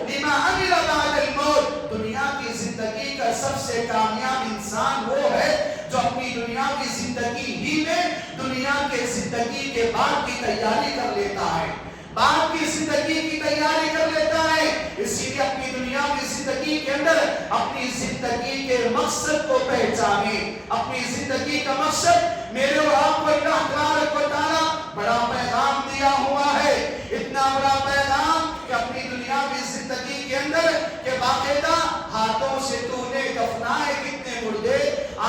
لما عمل بعد الموت۔ دنیا کی زندگی کا سب سے کامیاب انسان وہ ہے جو اپنی دنیا کی زندگی ہی میں دنیا کے زندگی کے بعد کی تیاری کر لیتا ہے، بعد کی زندگی کی تیاری کر لیتا ہے۔ اسی لیے اپنی دنیاوی زندگی کے اندر اپنی زندگی کے مقصد کو پہچانے. اپنی زندگی کا مقصد میرے اور آپ کو اللہ تبارک و تعالیٰ بڑا پیغام دیا ہوا ہے. اتنا بڑا پیغام کہ اپنی دنیاوی زندگی کے اندر کہ باقاعدہ ہاتھوں سے تو نے دفنائے کتنے مردے,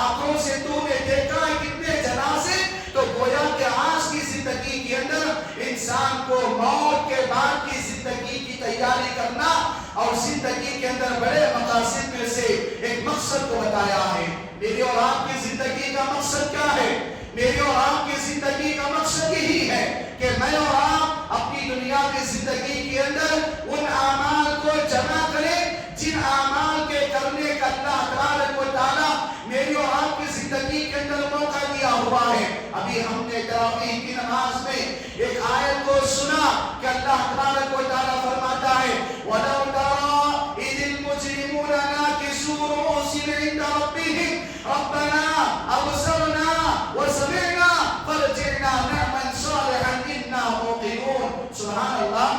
آنکھوں سے تو نے دیکھا ہے کتنے جنازے. تو گویا کہ آج کی زندگی کے اندر انسان کو موت کے بعد کی زندگی کی تیاری کرنا اور زندگی کے اندر بڑے مقاصد میں سے ایک مقصد کو بتایا ہے. میری اور آپ کی زندگی کا مقصد کیا ہے؟ میری اور آپ کی زندگی کا مقصد یہی ہے کہ میں اور آپ اپنی دنیا کی زندگی کے اندر ان اعمال کو جمع کریں جن اعمال کے کرنے کا اللہ تبارک و تعالیٰ میری اور آپ کی زندگی کے اندر موقع دیا ہوا ہے. ابھی ہم نے تراویح کی نماز میں ایک آیت کو سنا کہ اللہ تبارک و تعالیٰ فرماتا ہے وَلَوْ تَرَىٰ إِذِ الْمُجْرِمُونَ نَاكِسُو رُءُوسِهِمْ عِندَ رَبِّهِمْ رَبَّنَا أَبْصَرْنَا وَسَمِعْنَا فَارْجِعْنَا نَعْمَلْ صَالِحًا إِنَّا مُوقِنُونَ. سبحان اللہ.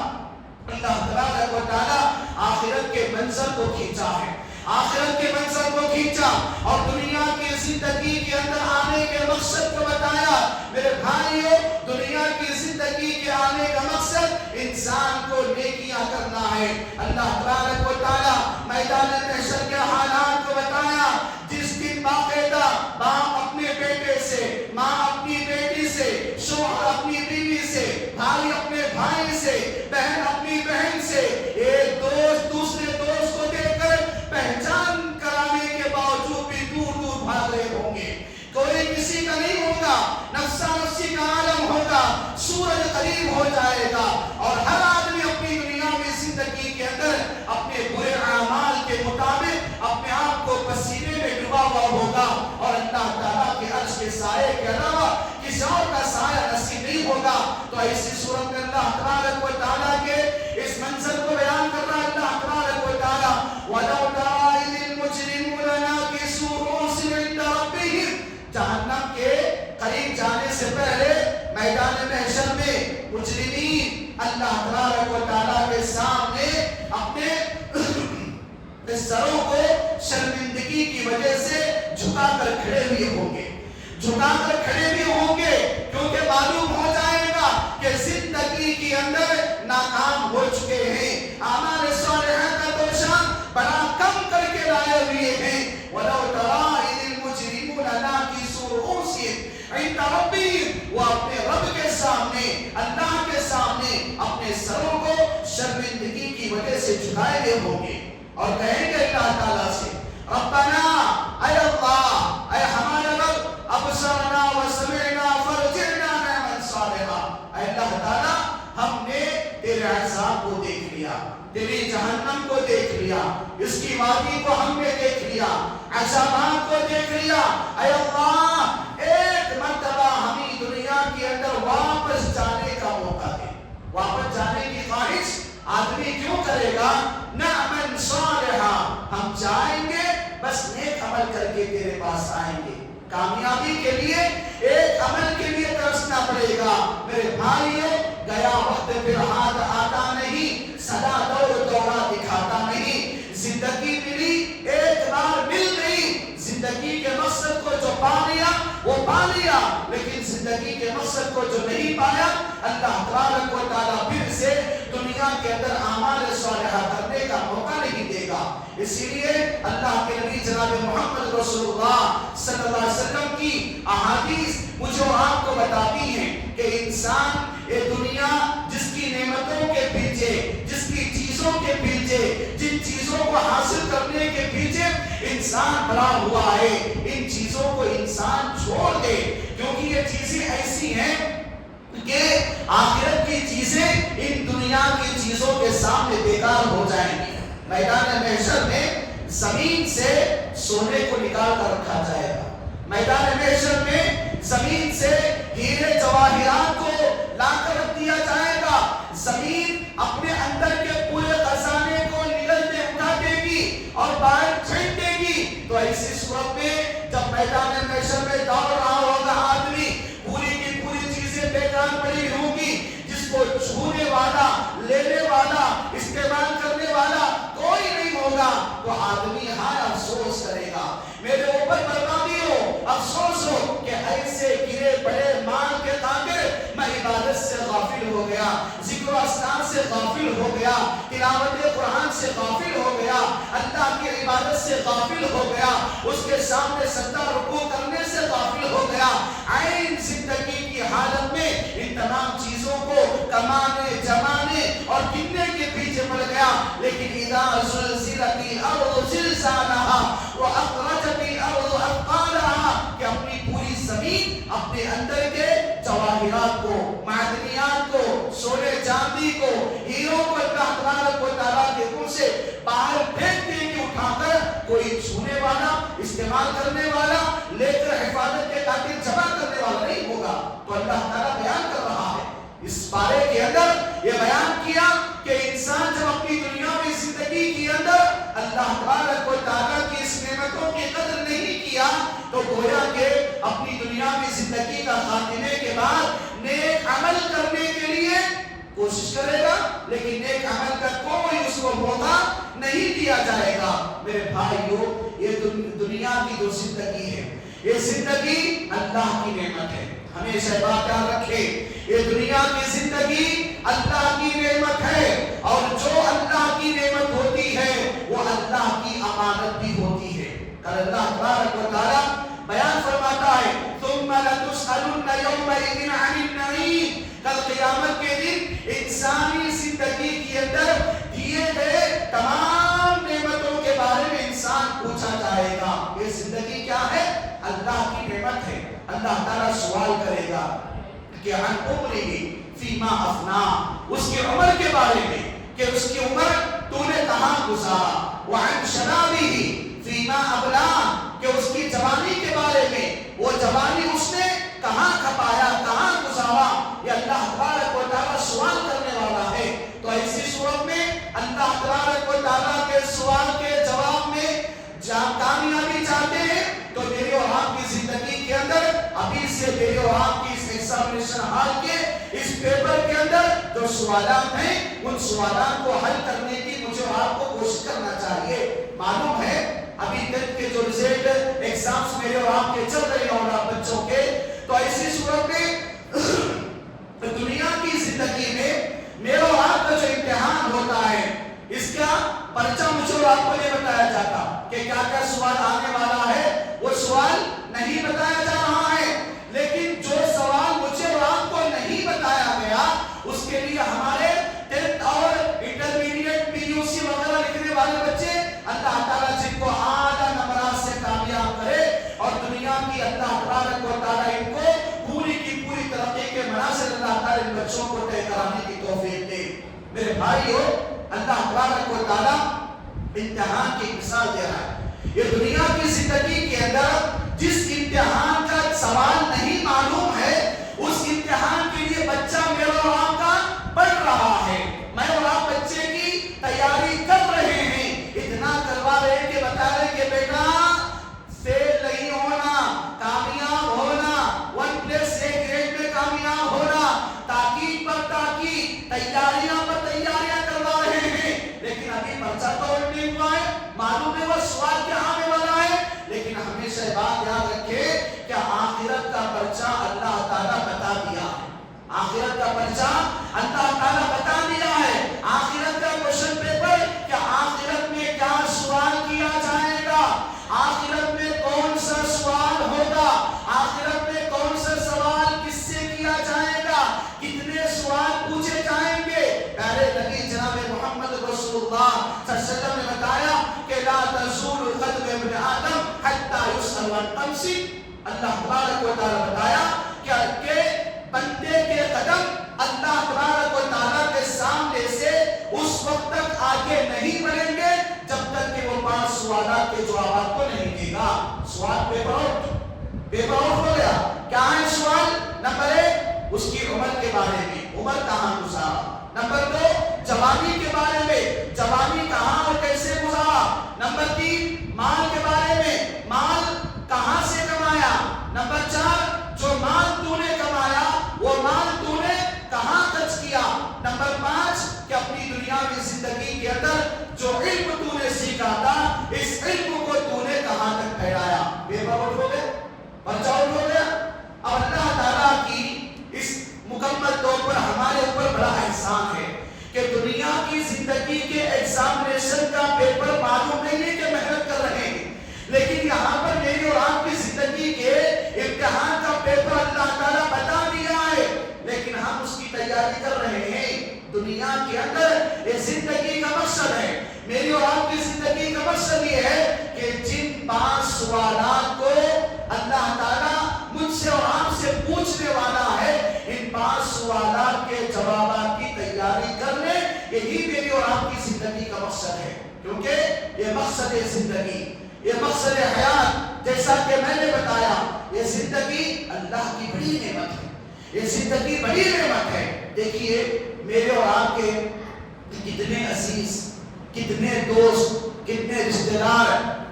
اللہ تبارک و تعالیٰ آخرت کے منظر کو کھینچا ہے, آخرت کے منظر کو کھینچا اور دنیا کی زندگی کے اندر آنے کے مقصد کو بتایا. میرے بھائیوں, دنیا کی زندگی کے آنے کا مقصد انسان کو نیکیاں کرنا ہے. اللہ تبارک و تعالیٰ میدان محشر کے حالات کو بتایا جس دن باقاعدہ باپ اپنے بیٹے سے, ماں اپنی بیٹی سے, شوہر اپنی بیوی سے, بھائی اپنے بھائی سے, بہن اپنی بہن سے, ایک دوست دوسرے دوست کو دیکھ کر پہچان کرانے کے باوجود بھی دور دور بھاگ رہے ہوں گے. کوئی کسی کا نہیں ہوگا, نفسا نفسی کا عالم ہوگا, سورج قریب ہو جائے گا اور ہر آدمی اپنی دنیاوی زندگی کے اندر اپنے برے اعمال کے مطابق اپنے آپ کو پسینے میں ڈوبا ہوا ہوگا اور اللہ تعالیٰ کے عرش کے سائے کے علاوہ کسی اور کا سایہ نصیب نہیں ہوگا. تو ایسی صورت میں اللہ تبارک و تعالیٰ کے اس منظر کو بیان کر رہا ہے. اللہ تبارک و تعالیٰ وَلَوْ تَرَىٰ إِذِ الْمُجْرِمُونَ نَاكِسُو رُءُوسِهِمْ عِندَ رَبِّهِمْ. جہنم کے قریب جانے سے پہلے میدان محشر میں مجرمین اللہ تبارک و تعالیٰ کے سامنے اپنے سروں کو شرمندگی کی وجہ سے جھکا کر کھڑے ہوئے ہوں گے, جھکا کر کھڑے بھی ہوں گے کیونکہ معلوم ہو جائے گا کہ زندگی کے اندر ناکام ہو چکے ہیں, اعمال صالحہ کا توشان بڑا کم کر کے لائے ہوئے ہیں. وَلَوْ تَرَىٰ إِذِ الْمُجْرِمُونَ نَاكِسُو رُءُوسِهِمْ عِندَ رَبِّهِمْ. وہ اپنے رب کے سامنے, اللہ کے سامنے اپنے سروں کو شرمندگی کی وجہ سے جھکائے ہوئے ہوں گے اور کہیں گے اللہ تعالیٰ سے ربنا, اے اللہ, اے ہمارا رب, ابصرنا وسمعنا فرجعنا نعمل صالحا. اے اللہ تعالیٰ, ہم نے تیرے عذاب کو دیکھ لیا, تیری جہنم کو دیکھ لیا, اس کی وادی کو ہم نے دیکھ لیا, عذابات کو دیکھ لیا. اے اللہ, ایک مرتبہ ہمیں دنیا کے اندر واپس جانے کا موقع دے. واپس جانے کی خواہش آدمی کیوں کرے گا؟ نعمل صالحا, ہم جائیں گے بس نیک عمل کر کے تیرے پاس آئیں گے. کامیابی کے لیے ایک عمل کے لیے ترسنا پڑے گا. میرے بھائیوں, گیا وقت پھر ہاتھ آتا نہیں, سدا دور دورہ دکھاتا نہیں. زندگی ملی, ایک بار مل گئی, زندگی کے مقصد کو جو پا لیا وہ پا لیا, لیکن زندگی کے مقصد کو جو نہیں پایا اللہ تبارک و تعالیٰ پھر سے دنیا کے اندر اعمال صالحہ کرنے کا موقع نہیں دے گا. اسی لیے اللہ کے نبی جناب محمد رسول اللہ صلی اللہ علیہ وسلم کی احادیث مجھے اور آپ کو بتاتی ہیں کہ انسان یہ دنیا جس کی نعمتوں کے پیچھے, جس کی چیزوں کے پیچھے, جن چیزوں کو حاصل کرنے کے پیچھے انسان پڑا ہوا ہے, ان چیزوں کو انسان چھوڑ دے کیونکہ یہ چیزیں ایسی ہیں کہ آخرت کی چیزیں ان دنیا کی چیزوں کے سامنے بیکار ہو جائیں گی. میدان محشر میں زمین سے سونے کو نکال کر رکھا جائے گا. میدان محشر میں زمین سے ہیرے جواہرات کو لا کر رکھ دیا جائے گا. زمین اپنے اندر کے پورے خزانے کو نگل میں اٹھا دے گی اور باہر پھینک دے گی. تو ایسی صورت میں جب میدان محشر میں دوڑ رہا ہوگا آدمی, پوری کی پوری چیزیں بیکار پڑی ہوں گی, جس کو چھونے والا, لینے والا, استعمال کرنے والا سے غافل ہو گیا، تلاوت قرآن سے غافل ہو گیا، اللہ کی عبادت سے غافل ہو گیا، اس کے سامنے سجدہ رکوع کرنے سے غافل ہو گیا، عین زندگی کی حالت میں ان تمام چیزوں کو کمانے جمانے اور گننے کے پیچھے پڑ گیا۔ لیکن اذا زلزلت الارض زلزالها واخرجت الارض اثقالها کہ اپنی پوری زمین اپنے اندر کے جواہرات کو، معدنیات کو، سونے چاندی کو، ہیروں کو اللہ تبارک و تعالیٰ کے حکم سے باہر پھینک دے گی، اٹھا کر کوئی چھونے والا، استعمال کرنے والا، لے کر حفاظت کے خاطر جمع کرنے والا نہیں ہوگا۔ تو اللہ تعالیٰ بیان کر رہا ہے اس بارے کے اندر، یہ بیان کیا کہ انسان جب اپنی دنیا میں زندگی کے اندر اللہ تبارک و تعالیٰ کی اس نعمتوں کی قدر نہیں کیا تو گویا کہ اپنی دنیا میں زندگی کا خاتمے کے بعد نیک عمل کرنے کے لیے کوشش کرے گا، لیکن نیک عمل کا کوئی اس کو موقع نہیں دیا جائے گا۔ میرے بھائیو، یہ دنیا کی جو زندگی ہے، یہ زندگی اللہ کی نعمت ہے، ہمیشہ بات یاد رکھے، یہ دنیا کی زندگی اللہ کی نعمت ہے، اور جو اللہ کی نعمت ہوتی ہے وہ اللہ کی امانت بھی ہوتی ہے۔ کل اللہ تبارک و تعالیٰ بیان فرماتا ہے ثم لتسألن يومئذ عن النعیم، کل قیامت کے دن انسانی زندگی کے اندر دیے گئے تمام نعمتوں کے بارے میں انسان پوچھا جائے گا۔ یہ زندگی کیا ہے؟ اللہ کی نعمت ہے۔ اللہ تعالیٰ سوال کرے گا کہ عن عمرہ فیما افنا، اس کی عمر کے بارے میں کہ اس کی عمر تو نے کہاں گزارا، وعن شبابہ فیما ابلا، کہ اس کی جوانی کے بارے میں وہ جوانی اس نے کہاں کھپایا، کہاں گزارا، یہ اللہ تبارک و تعالیٰ سوال کرنے والا ہے۔ تو ایسی صورت میں اللہ تبارک و تعالیٰ کے سوال کے جواب میں کامیابی چاہتے ہیں تو میرے اور آپ کی زندگی کے اندر ابھی سے میرے اور آپ کی اس ایگزامینیشن ہال کے اس پیپر کے اندر جو سوالات ہیں ان سوالات کو حل کرنے کی مجھے اور آپ کو کوشش کرنا چاہیے۔ معلوم ہے ابھی تک کے جو رزلٹ ایگزامز میرے اور آپ کے چل رہے ہیں اور آپ بچوں کے، تو ایسی صورت میں دنیا کی زندگی میں میرے اور آپ کا جو امتحان ہوتا ہے اس کا پرچہ مجھے اور آپ کو نہیں بتایا جاتا کہ کیا کیا سوال آنے والا ہے، وہ سوال نہیں بتایا جا رہا ہے، لیکن جو سوال مجھے اور آپ کو نہیں بتایا گیا اس کے لیے ہمارے 10th اور انٹرمیڈیٹ PUC وغیرہ لکھنے والے بچے اللہ تعالیٰ جن کو اعلیٰ نمبرات سے کامیاب کرے اور دنیا کی اللہ تبارک و تعالیٰ ان کو پوری کی پوری ترقی کے مناظر اللہ تعالیٰ ان بچوں کو طے کرانے کی توفیق دے۔ میرے بھائیو، اللہ تبارک و تعالیٰ امتحان کی مثال دے رہا ہے۔ یہ دنیا کی زندگی کے اندر جس امتحان کا سوال نہیں معلوم ہے اس امتحان کے لیے بچہ میرا اور آپ کا پڑھ رہا ہے، میں اور آپ بچے کی تیاری کر رہے ہیں، اتنا کروا رہے ہیں کہ بتا رہے کہ بیٹا فیل نہیں ہونا، کامیاب ہونا، 1+ A گریڈ میں کامیاب ہونا، تاکید پر تاکید، تیاریاں پر تیاریاں کروا رہے ہیں، لیکن ابھی پرچہ تو نہیں ہوا ہے، معلوم ہے وہ سوال کیا آنے والا ہے، لیکن ہمیشہ بات یاد رکھے کہ آخرت کا پرچہ اللہ تعالیٰ بتا دیا ہے، آخرت کا پرچہ اللہ تعالیٰ بتا دیا ہے، آخرت کا کوشچن پیپر کہ آخرت میں کیا سوال کیا جائے گا، آخرت میں کون سا سوال ہوگا، آخرت میں کون سا سوال کس سے کیا جائے گا، کتنے سوال پوچھے جائیں گے۔ پیارے نبی جناب محمد رسول اللہ صلی اللہ علیہ وسلم نے بتایا کہ لا تزول قدم ابن آدم حتی یسأل عن خمس، اللہ تبارک و تعالیٰ بتایا کہ بندے کے قدم اللہ تبارک و تعالیٰ کے سامنے سے اس وقت تک آگے نہیں بڑھیں گے جب تک کہ وہ 5 سوالات کے جوابات کو نہیں دے گا۔ سوال پیپر آؤٹ ہو گیا۔ کیا ہے سوال؟ نمبر 1 اس کی عمر کے بارے میں، عمر کہاں گزارا۔ نمبر 2 جوانی کے بارے میں، جوانی کہاں اور کیسے گزارا۔ نمبر 3 مال کے بارے میں، مال کہاں سے کمایا۔ نمبر 4 جو مال تو نے کمایا وہ مال تو نے کہاں خرچ کیا۔ نمبر 5 کہ اپنی دنیاوی زندگی کے اندر جو علم تو نے سیکھا تھا اس علم کو تو نے کہاں تک پھیلایا۔ پیپر آؤٹ ہو گیا، پرچہ آؤٹ ہو گیا۔ اب اللہ تعالیٰ کی اس مکمل طور پر ہمارے اوپر بڑا احسان ہے کہ کے اندر یہ زندگی کا مقصد ہے. میری اور آپ کی زندگی کا مقصد یہ ہے کہ جن 5 سوالات کو اللہ تعالیٰ مجھ سے اور آپ سے پوچھنے والا ہے، ان 5 سوالات کے جوابات کی تیاری کر لیں. یہی میری اور آپ کی زندگی کا مقصد ہے، کیونکہ یہ مقصد زندگی، یہ مقصد حیات، جیسا کہ میں نے بتایا، یہ زندگی اللہ کی بڑی نعمت ہے. یہ زندگی بڑی نعمت ہے. دیکھیے میرے اور آپ کے کتنے عزیز، کتنے دوست، کتنے رشتہ دار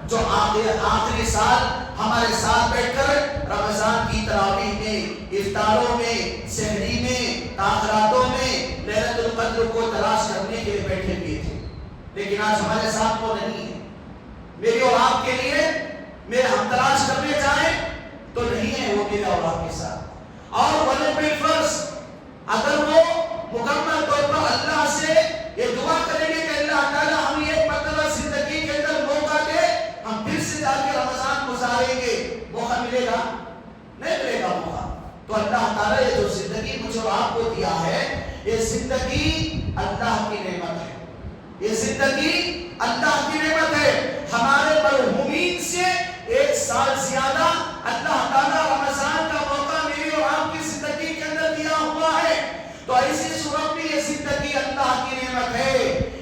جو آخری سال ہمارے ساتھ بیٹھ کر رمضان کی تراویح میں، افطاروں میں، سحری میں، تاخراتوں میں لیلۃ القدر کو تلاش کرنے کے لیے بیٹھے ہوئے تھے، لیکن آج ہمارے ساتھ وہ نہیں ہے. میری اور آپ کے لیے ہم تلاش کرنے جائیں تو نہیں ہے وہ میرے اور آپ کے ساتھ. اور ولو بالفرض اگر وہ مکمل طور پر اللہ سے یہ دعا کریں گے کہ اللہ تعالیٰ ہم یہ مرتبہ زندگی کے اندر موقع دے، ہم پھر سے جا کے رمضان گزاریں گے، موقع ملے گا؟ نہیں ملے گا موقع. تو اللہ تعالیٰ یہ جو زندگی مجھے اور آپ کو دیا ہے، یہ زندگی اللہ کی نعمت ہے. یہ زندگی اللہ کی نعمت ہے. ہمارے مرحومین سے 1 سال زیادہ اللہ تعالیٰ رمضان کا موقع میری اور آپ کی زندگی کے اندر دیا ہوا ہے. تو ایسی صورت میں یہ زندگی اللہ کی نعمت ہے.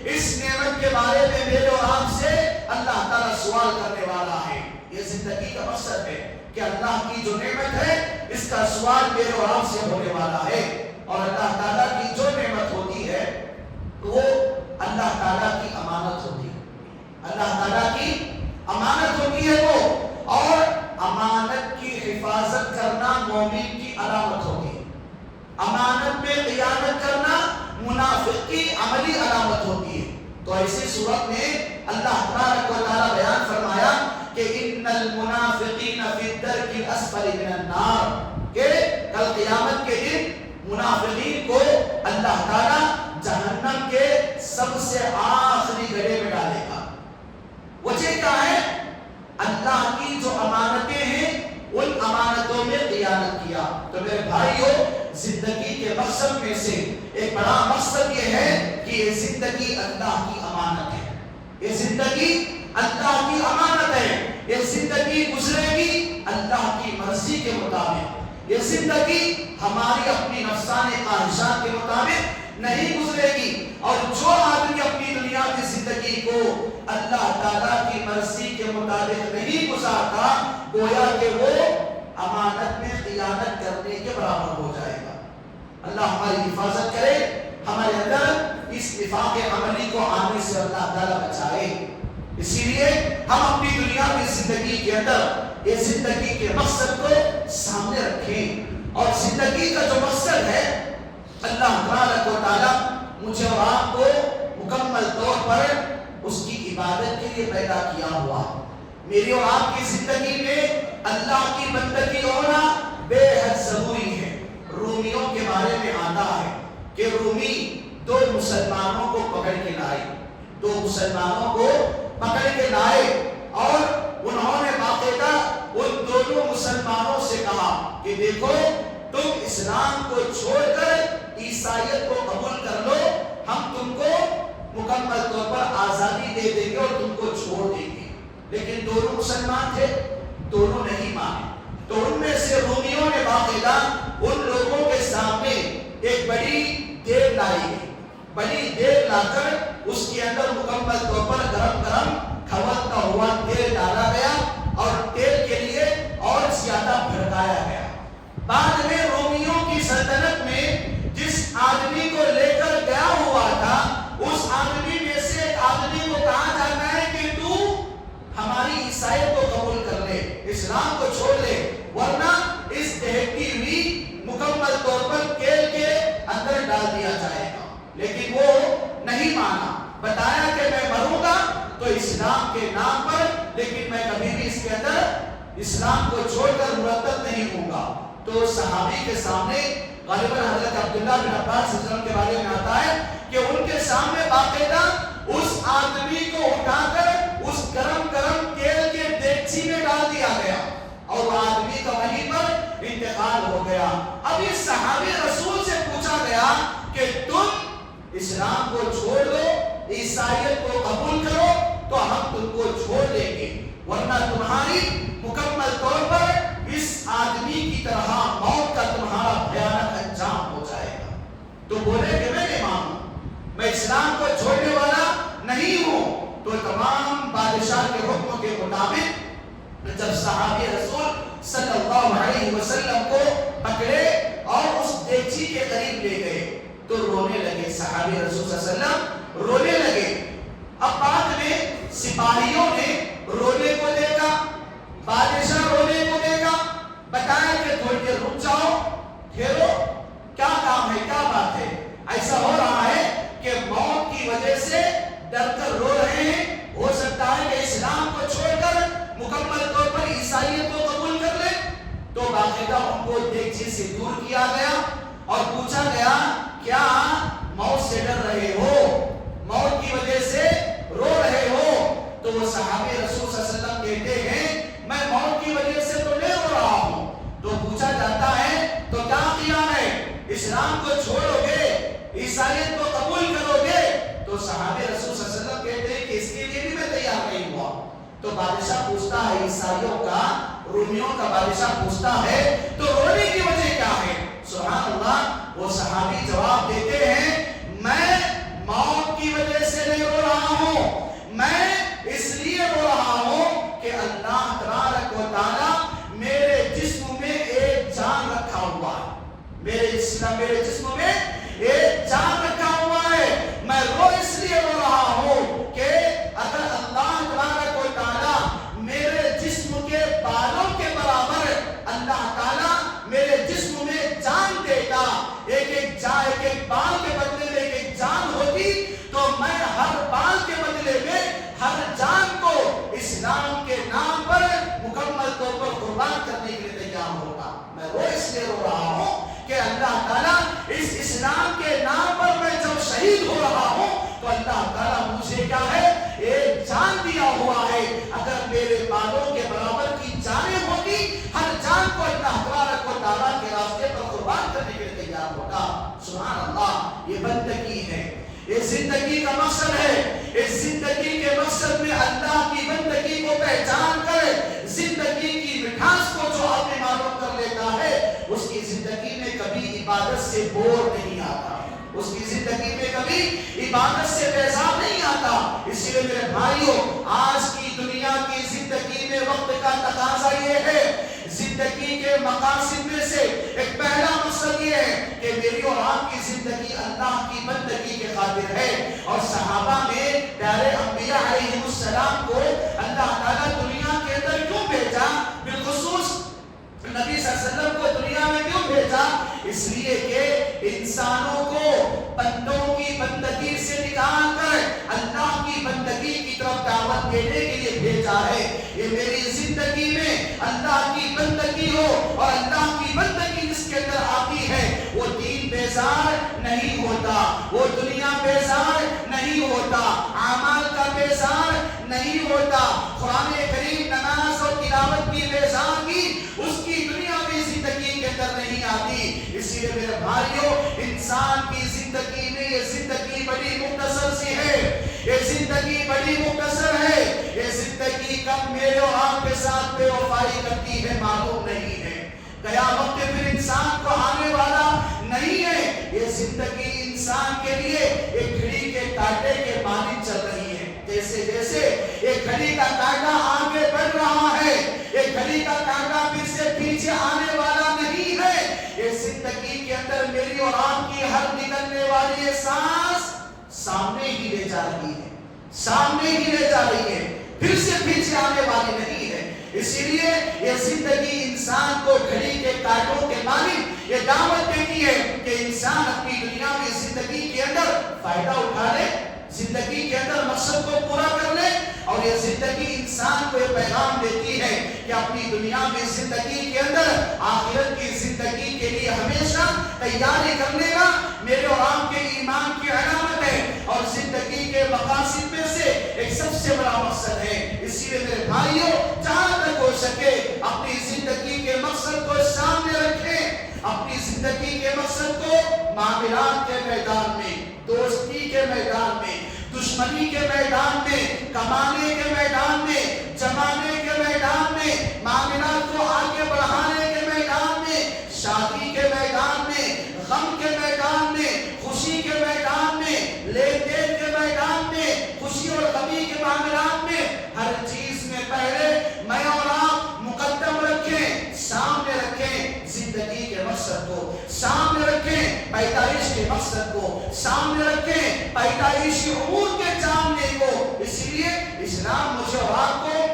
اس نعمت کے بارے میں میرے اور آپ سے اللہ تعالیٰ سوال کرنے والا ہے. یہ زندگی کا مقصد ہے کہ اللہ کی جو نعمت ہے اس کا سوال میرے اور آپ سے ہونے والا ہے. اور اللہ تعالیٰ کی جو نعمت ہوتی ہے وہ اللہ تعالیٰ کی امانت ہوتی ہے. اللہ تعالیٰ کی امانت ہوتی ہے وہ، اور امانت کی حفاظت کرنا مومن کی علامت ہوتی ہے. امانت میں خیانت کرنا منافق کی عملی علامت ہوتی ہے. تو ایسی صورت میں اللہ تبارک و تعالیٰ بیان فرمایا کہ ان المنافقین فی الدرک الاسفل من النار، کہ کل قیامت کے دن منافقین کو اللہ تعالیٰ جہنم کے سب سے آخری گڑھے میں ڈالے گا. وجہ کیا ہے؟ اللہ کی جو امانتیں ہیں ان امانتوں میں خیانت کیا. تو میرے بھائیوں، زندگی کے مقصد میں سے ایک بڑا مقصد یہ ہے کہ یہ زندگی اللہ کی امانت ہے. یہ زندگی اللہ کی امانت ہے. یہ زندگی گزرے گی اللہ کی مرضی کے مطابق. یہ زندگی ہماری اپنی نفسانی خواہشات کے مطابق نہیں گزرے گی. اور جو آدمی اپنی دنیا کی زندگی کو اللہ تعالیٰ کی مرضی کے مطابق نہیں گزارتا، گویا کہ وہ امانت میں خیانت کرنے کے برابر ہو جائے گا. اللہ ہماری حفاظت کرے، ہمارے اندر اس نفاق عملی کو آنے سے اللہ تعالیٰ بچائے. اسی لیے ہم اپنی دنیا کی زندگی کے اندر یہ زندگی کے مقصد کو سامنے رکھیں. اور زندگی کا جو مقصد ہے، اللہ تبارک و تعالیٰ مجھے اور آپ کو مکمل طور پر اس کی عبادت کے لیے پیدا کیا ہوا. میری اور آپ کی زندگی میں اللہ کی بندگی ہونا بے حد ضروری ہے. رومیوں کے بارے میں آتا ہے کہ رومی 2 مسلمانوں کو پکڑ کے لائے، 2 مسلمانوں کو پکڑ کے لائے، اور انہوں نے باقاعدہ ان دونوں مسلمانوں سے کہا کہ دیکھو، تم اسلام کو چھوڑ کر عیسائیت کو قبول کر لو، ہم تم کو مکمل طور پر آزادی دے دیں گے اور تم کو چھوڑ دیں گے. لیکن دونوں مسلمان تھے، دونوں نہیں مانے. تو ان میں سے رومیوں نے باقاعدہ ان لوگوں کے سامنے ایک بڑی دیر لائی گئی. بڑی دیر لا کر اس کے اندر مکمل طور پر گرم گرم کھولتا ہوا تیل ڈالا گیا، اور تیل کے لیے اور زیادہ بھڑکایا گیا. بعد میں رومیوں کی سلطنت میں جس آدمی کو لے کر گیا ہوا تھا، اس آدمی میں سے ایک آدمی کو کہا جاتا ہے کہ تو ہماری عیسائیت کو قبول کر لے، اسلام کو چھوڑ لے، ورنہ اس دہتی ہوئی مکمل طور پر تیل کے اندر ڈال دیا جائے گا. لیکن وہ نہیں مانا. بتایا کہ میں مروں گا تو اسلام کے نام پر، لیکن میں کبھی بھی اس کے اندر اسلام کو چھوڑ کر مرتد نہیں ہوں گا. تو صحابی کے سامنے غالباً حضرت عبداللہ بن عباس رضی اللہ عنہ کے بارے میں آتا ہے کہ ان کے سامنے باقاعدہ اس آدمی کو اٹھا کر اس گرم گرم تیل کے دیگچی میں ڈال دیا گیا، اور وہ آدمی کا وہیں پر انتقال ہو گیا. اب اس صحابی رسول سے پوچھا گیا کہ تم اسلام کو چھوڑ دو، عیسائیت کو قبول کرو تو ہم تم کو چھوڑ دیں گے، ورنہ تمہاری مکمل طور پر اس آدمی کی طرح موت کا تمہارا بھیانک انجام ہو جائے گا۔ تو بولے کہ میں امام ہوں، میں اسلام کو چھوڑنے والا نہیں ہوں۔ تو تمام بادشاہ کے حکم کے مطابق جب صحابی رسول صلی اللہ علیہ وسلم کو پکڑے اور اس دیگچی کے قریب لے گئے تو رونے لگے، صحابی رسول صلی اللہ علیہ وسلم رونے لگے۔ اب بعد میں سپاہیوں نے رونے کو دیکھا، بادشاہ رونے کو دیکھا، بتایا کہ تھوڑی دیر رک جاؤ، ٹھہرو، کیا کام ہے، کیا بات ہے؟ ایسا ہو رہا ہے کہ موت کی وجہ سے ڈر کر رو رہے ہیں، ہو سکتا ہے کہ اسلام کو چھوڑ کر مکمل طور پر عیسائیت کو قبول کر لے۔ تو باقاعدہ ان کو دیگچی سے دور کیا گیا اور پوچھا گیا کیا موت سے ڈر رہے ہو، موت کی وجہ سے رو رہے ہو؟ تو وہ صحابی رسول صلی اللہ علیہ وسلم کہتے ہیں میں موت کی وجہ سے تو نہیں رو رہا ہوں۔ تو پوچھا جاتا ہے تو کیا کیا ہے، اسلام کو چھوڑو گے، عیسائیت کو قبول کرو گے؟ تو صحابی رسول صلی اللہ علیہ وسلم کہتے ہیں کہ اس کے لیے بھی میں تیار نہیں ہوا۔ تو بادشاہ پوچھتا ہے، عیسائیوں کا، رومیوں کا بادشاہ پوچھتا ہے تو رونے کی وجہ کیا ہے؟ سبحان اللہ، وہ صحابی جواب دیتے ہیں میں موت کی وجہ سے نہیں رو رہا ہوں، میں اس لیے رو رہا ہوں کہ اللہ تبارک و تعالی میرے جسم میں ایک جان رکھا ہوا ہے، میرے جسم میں ایک جان رکھا ہوا ہے۔ میں اس لیے رو رہا ہوں کہ اگر اللہ تبارک و تعالی میرے جسم کے بالوں کے برابر اللہ تعالی میرے جسم میں جان دیتا، ایک بال کے بدلے میں ایک جان ہوتی، تو میں ہر بال کے بدلے میں ہر جان کو اسلام کے نام پر مکمل طور پر قربان کرنے کے لیے تیار ہوتا۔ میں اس لیے رو رہا ہوں کہ اللہ تعالیٰ اس اسلام کے نام پر میں جب شہید ہو رہا ہوں تو اللہ تعالیٰ مجھے کیا ہے، ایک جان دیا ہوا ہے۔ اگر میرے بالوں کے برابر کی جانیں ہوتی، ہر جان کو اللہ تبارک و تعالیٰ کے راستے پر قربان کرنے کے لیے تیار ہوتا۔ سبحان اللہ، یہ بندگی ہے، یہ زندگی کا مقصد ہے۔ اس زندگی کے مقصد میں اللہ کی بندگی کو پہچان کر زندگی کی مٹھاس کو جو اپنے معلوم کر لیتا ہے، اس کی زندگی میں کبھی عبادت سے بور نہیں آتا، اس کی زندگی میں کبھی عبادت سے بیزار نہیں آتا۔ اسی لیے میرے بھائیوں، آج کی دنیا کی زندگی میں وقت کا تقاضا یہ ہے، زندگی کے مقاصد میں سے ایک پہلا مقصد یہ ہے کہ میری اور آپ کی زندگی اللہ کی بندگی کے خاطر ہے۔ اور صحابہ میں پیارے انبیاء علیہ السلام کو اللہ تعالیٰ دنیا کے اندر کیوں بھیجا، بالخصوص نبی صلی اللہ علیہ وسلم کو دنیا میں کیوں بھیجا؟ اس لیے کہ انسانوں کو بندوں کی بندگی سے نکال کر اللہ کی بندگی کی طرف دعوت دینے کے لیے بھیجا ہے۔ یہ میری زندگی میں اللہ کی بندگی ہو، اور اللہ کی بندگی جس کے اندر آتی ہے وہ دین بیزار نہیں ہوتا، وہ دنیا بیزار نہیں ہوتا، اعمال کا بیزار نہیں ہوتا۔ قرآن کریم نماز اور تلاوت کی بیزاری اس کی دنیاوی زندگی کے اندر نہیں آتی۔ اسی لیے میرے بھائیوں، انسان کی زندگی میں یہ زندگی بڑی مختصر سی ہے، یہ زندگی بڑی مختصر ہے۔ یہ زندگی کب میرے اور آپ کے ساتھ بے وفائی کرتی ہے معلوم نہیں ہے، قیامت پھر انسان کو آنے والا نہیں ہے۔ یہ زندگی انسان کے لیے ایک گھڑی کے کانٹے کے مانند چل رہی ہے، جیسے جیسے ایک گھڑی کا کانٹا آگے بڑھ رہا ہے، ایک گھڑی کا کانٹا پھر سے پیچھے آنے والا نہیں ہے۔ یہ زندگی کے اندر میری اور آپ کی ہر نکلنے والی یہ سانس سامنے ہی لے جا رہی ہے، سامنے ہی لے جا رہی ہے، پھر سے پیچھے آنے والی نہیں ہے۔ اسی لیے یہ زندگی انسان کو گھڑی کے کانٹوں کے مانند یہ دعوت دیتی ہے کہ انسان اپنی دنیا میں زندگی کے اندر فائدہ اٹھا لے، زندگی کے اندر مقصد کو پورا کر لے۔ اور یہ زندگی انسان کو یہ پیغام دیتی ہے کہ اپنی دنیا میں زندگی کے اندر آخرت کی زندگی کے لیے ہمیشہ تیاری کرنے کا میرے اور آپ کے ایمان کی علامت ہے، اور زندگی کے مقاصد میں سے ایک سب سے بڑا مقصد ہے۔ اسی لیے میرے بھائیوں، جہاں تک ہو سکے اپنی زندگی کے مقصد کو سامنے رکھیں، اپنی زندگی کے مقصد کو معاملات کے میدان میں، دوستی کے میدان میں، دشمنی کے میدان میں، کمانے کے میدان میں، جمانے کے میدان میں، معاملات کو آگے بڑھانے کے میدان میں، شادی کے میدان میں، غم کے میدان میں، خوشی کے میدان میں، لین دین کے میدان میں، خوشی اور غمی کے معاملات میں، ہر چیز میں پہلے میں اور آپ مقدم رکھیں، سامنے رکھیں زندگی کے مقصد کو، سامنے رکھیں پیدائش کے مقصد کو، سامنے رکھیں پیدائشی امور کے جاننے کو۔ اسی لیے اسلام مجھے اور آپ کو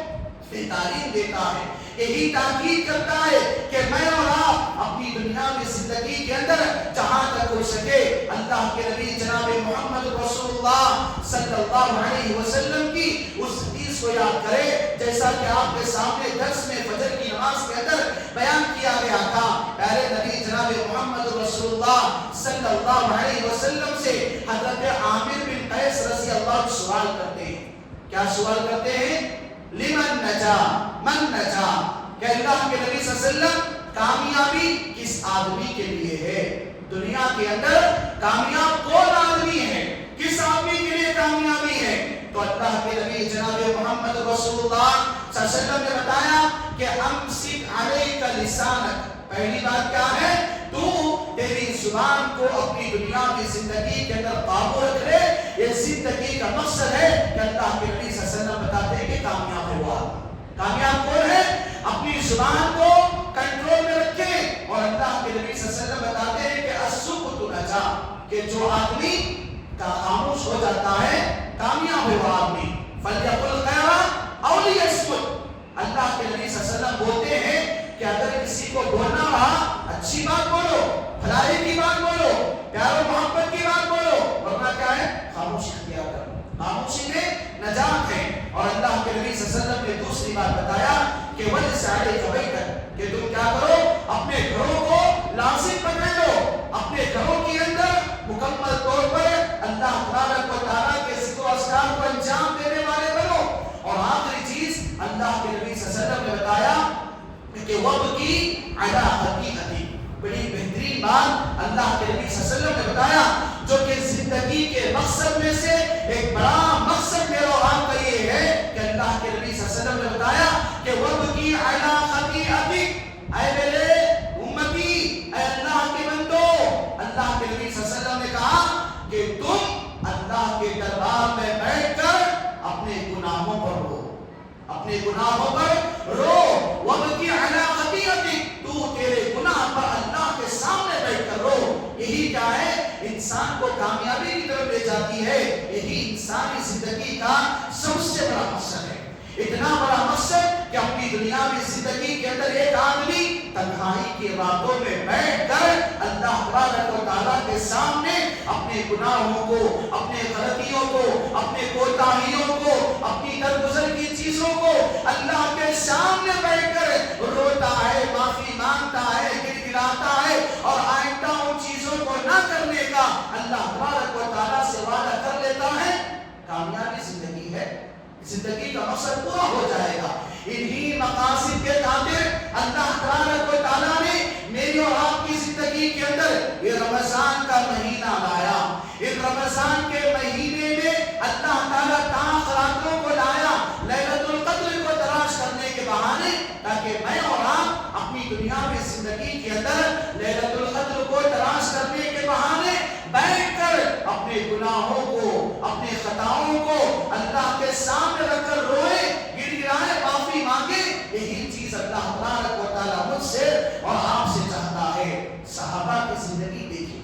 تعلیم دیتا ہے، یہی تاکید کرتا ہے کہ میں اور آپ اپنی دنیا میں زندگی کے اندر جہاں تک ہو سکے اللہ کے نبی جناب محمد رسول اللہ صلی اللہ علیہ وسلم کی اس حدیث کو یاد کرے، جیسا کہ آپ کے سامنے درس میں فجر کی نماز کے اندر بیان کیا گیا تھا۔ پہلے نبی جناب محمد رسول اللہ صلی اللہ علیہ وسلم سے حضرت عامر بن قیس رضی اللہ عنہ سوال کرتے ہیں۔ کیا سوال کرتے ہیں؟ لمن نجا، من نجا، کہ اللہ کے نبی صلی اللہ علیہ وسلم کامیابی کس آدمی کے لیے ہے؟ دنیا کے اندر کامیاب کون آدمی ہے؟ کس آدمی کے لیے کامیابی ہے؟ تو اللہ کے نبی جناب محمد رسول اللہ صلی اللہ علیہ وسلم نے بتایا کہ امسک علیک لسانک، پہلی بات کیا ہے؟ تو تیری زبان کو اپنی دنیا میں زندگی کے اندر قابو رکھ لے۔ یہ زندگی کا مقصد ہے کہ اللہ کے نبی صلی اللہ علیہ وسلم بتاتے ہیں کہ کامیاب ہوا۔ کامیاب کون ہے؟ اپنی زبان کو کنٹرول میں رکھیں، اور اللہ کے نبی صلی اللہ علیہ وسلم بتاتے ہیں کہ السکوت نجا، کہ جو آدمی کا خاموش ہو جاتا ہے کامیاب ہے وہ آدمی۔ فلیقل خیرا او لیصمت، اللہ کے نبی صلی اللہ علیہ وسلم بولتے ہیں کہ اگر کسی کو بولنا رہا اچھی بات بولو، بھلائی کی بات بولو، پیار و محبت کی بات بولو، ورنہ کیا ہے؟ خاموشی اختیار کرو۔ خاموشی میں نجات ہے۔ اور اللہ کے نبی صلی اللہ علیہ وسلم نے دوسری بات بتایا کہ وَلِسَعَلَيْ كَبَيْتَ، کہ تم کیا کرو؟ اپنے گھروں کو لازم پکڑ لو، اپنے گھروں کے اندر مکمل طور پر اللہ تبارک و تعالیٰ کے ذکر و اذکار کو انجام دینے والے بنو۔ اور آخری چیز اللہ کے نبی صلی اللہ علیہ وسلم نے بتایا کہ وَبْكِي عَلَىٰ خَطِيئَتِكَ، بڑی بہترین بات اللہ کے نبی صلی اللہ علیہ وسلم نے بتایا، جو کہ زندگی کے مقصد میں سے ایک بڑا مقصد میرا اور آپ کا یہ ہے کہ اللہ کے نبی صلی اللہ علیہ وسلم نے بتایا کہ وَبْكِي عَلَىٰ خَطِيئَتِكَ، اے میرے امتی، اے اللہ کے بندو، اللہ کے نبی صلی اللہ علیہ وسلم نے کہا کہ تم اللہ کے دربار میں بیٹھ کر اپنے گناہوں پر رو، اپنے گناہوں پر رو۔ وَبْكِي عَلَىٰ خَطِيئَتِكَ، تو تیرے گناہ پر اللہ کے سامنے بیٹھ کر رو۔ یہی کیا ہے؟ انسان کو کامیابی کی طرف لے جاتی ہے۔ یہی انسانی زندگی کا سب سے بڑا مقصد ہے۔ اتنا بڑا مقصد کہ اپنی دنیا میں زندگی کے اندر ایک آدمی تنہائی کی راتوں میں بیٹھ کر اللہ تبارک و تعالیٰ کے سامنے اپنے گناہوں کو، اپنے غلطیوں کو، اپنے کوتاہیوں کو، اپنی درگزر کی چیزوں کو اللہ کے سامنے بیٹھ کر روتا ہے، معافی مانگتا ہے، گڑگڑاتا ہے، اور آئندہ ان چیزوں کو نہ کرنے کا اللہ تبارک و تعالیٰ سے وعدہ کر لیتا ہے۔ کامیابی زندگی ہے، زندگی کا مقصد پورا ہو جائے گا۔ انہی مقاصد کے خاطر اللہ تبارک و تعالیٰ نے میری اور آپ کی زندگی کے اندر یہ رمضان کا مہینہ لایا۔ اس رمضان کے مہینے میں اللہ تعالیٰ تاخ راتوں کو لایا، لیلۃ القدر کو تلاش کرنے کے بہانے، تاکہ میں اور آپ اپنی دنیا میں زندگی کے اندر لیلۃ القدر کو تلاش کرنے کے بہانے بیٹھ کر اپنے گناہوں کو، اپنے خطاؤں کو اللہ کے سامنے رکھ کر روئے، گڑ گڑائے، معافی مانگے۔ یہی چیز اللہ تبارک و تعالیٰ مجھ سے اور آپ سے چاہتا ہے۔ صحابہ کی زندگی دیکھیے،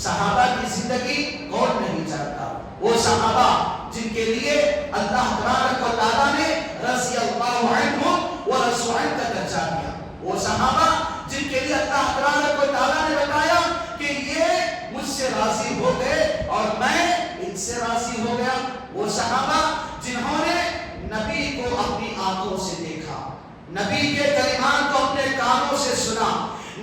صحابہ کی زندگی کون نہیں چاہتا؟ وہ صحابہ جن کے لیے اللہ تبارک و تعالیٰ نے رضی اللہ عنہم ورضوا عنہ کا درجہ دیا۔ وہ صحابہ جن کے لیے اللہ تبارک و تعالیٰ نے بتایا کہ یہ مجھ سے راضی ہو گئے اور میں ان سے راضی ہو گیا۔ وہ صحابہ جنہوں نے نبی کو اپنی آنکھوں سے دیکھا، نبی کے کلمات کو اپنے کانوں سے سنا،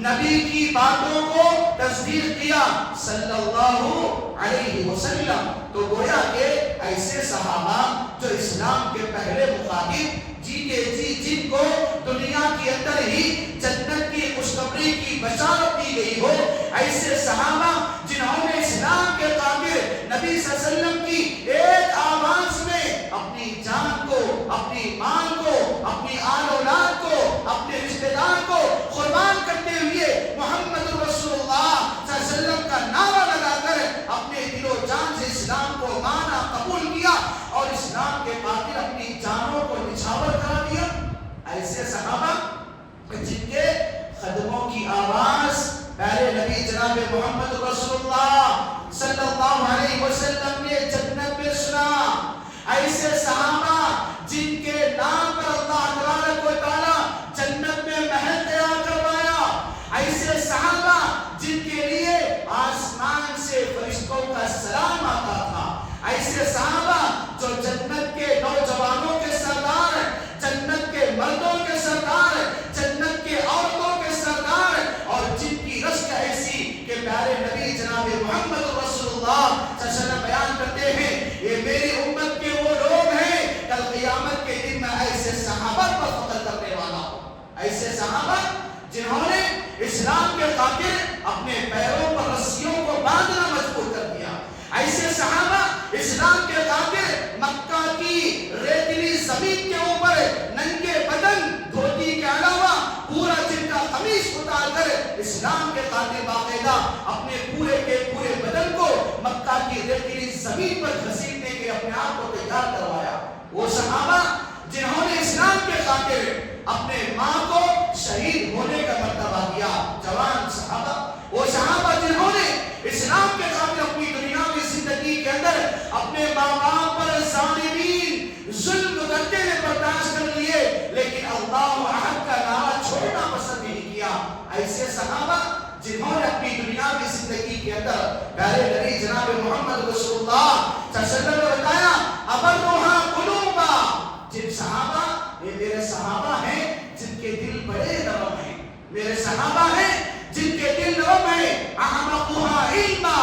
نبی کی باتوں کو تصدیق کیا صلی اللہ علیہ وسلم۔ تو گویا کہ ایسے صحابہ جو اسلام کے پہلے مخاطب جی کے جی جن کو دنیا کے اندر ہی جنت کی خوشخبری کی بشارت دی گئی ہو، ایسے صحابہ جنہوں نے اسلام کے خاطر نبی صلی اللہ علیہ وسلم کی ایک آواز میں اپنی جان کو، اپنی مال کو، اپنی آل اولاد کو، اپنے رشتہ دار کو قربان کرتے ہوئے محمد رسول اللہ صلی اللہ علیہ وسلم کا نعرہ لگا کر اپنے دل و جان سے اسلام کو مانا، قبول کیا اور اسلام کے خاطر اپنی جانوں کو نچھاور کرا دیا۔ ایسے صحابہ جن کے قدموں کی آواز پہلے نبی جناب محمد رسول اللہ صلی اللہ علیہ وسلم نے جنت میں سنا، ایسے صحابہ جن کے نام پر اللہ تبارک و تعالی جنت میں محل تیار کروایا، ایسے صحابہ جن کے لیے آسمان سے فرشتوں کا سلام آتا تھا، ایسے صحابہ جو جنت کے نوجوانوں کے سردار، جنت کے مردوں کے سردار، جنت کے عورتوں کے سردار، اور جن کی رشک ایسی کہ پیارے نبی جناب محمد رسول اللہ صلی اللہ علیہ وسلم بیان کرتے ہیں یہ میری امت کے وہ لوگ ہیں کل قیامت کے دن میں ایسے صحابہ پر فخر کرنے والا ہوں، ایسے صحابہ جنہوں نے اسلام کے خاطر اپنے پیروں پر رسیوں کو باندھنا مجبور کر دیا، ایسے صحابہ اسلام کے خاطر مکہ کی ریتیلی زمین کے اوپر ننگے بدن دھوتی کے علاوہ پورا جن کا قمیص اتار کر اسلام کے خاطر باقاعدہ اپنے پورے کے پورے بدن کو مکہ کی ریتیلی زمین پر گھسیٹنے کے اپنے آپ کو تیار کروایا، وہ صحابہ جنہوں نے اسلام کے خاطر اپنے ماں کو شہید ہونے کا مرتبہ دیا، جوان صحابہ، وہ صحابہ جنہوں نے اسلام کے خاطر اپنی دنیاوی زندگی کے اندر اپنے ماں باپ پر ظالمین ظلم کرتے ہوئے برداشت کر لیے لیکن اللہ احد کا نعرہ چھوڑنا پسند نہیں کیا، ایسے صحابہ جنہوں نے اپنی دنیاوی زندگی کے اندر پیارے نبی جناب محمد رسول اللہ صلی اللہ علیہ وسلم نے بتایا ابرھا قلوبا، جن صحابہ یہ میرے صحابہ ہیں جن کے دل بڑے نرم ہیں، میرے صحابہ ہیں جن کے دل نرم ہیں، اعمقها علما،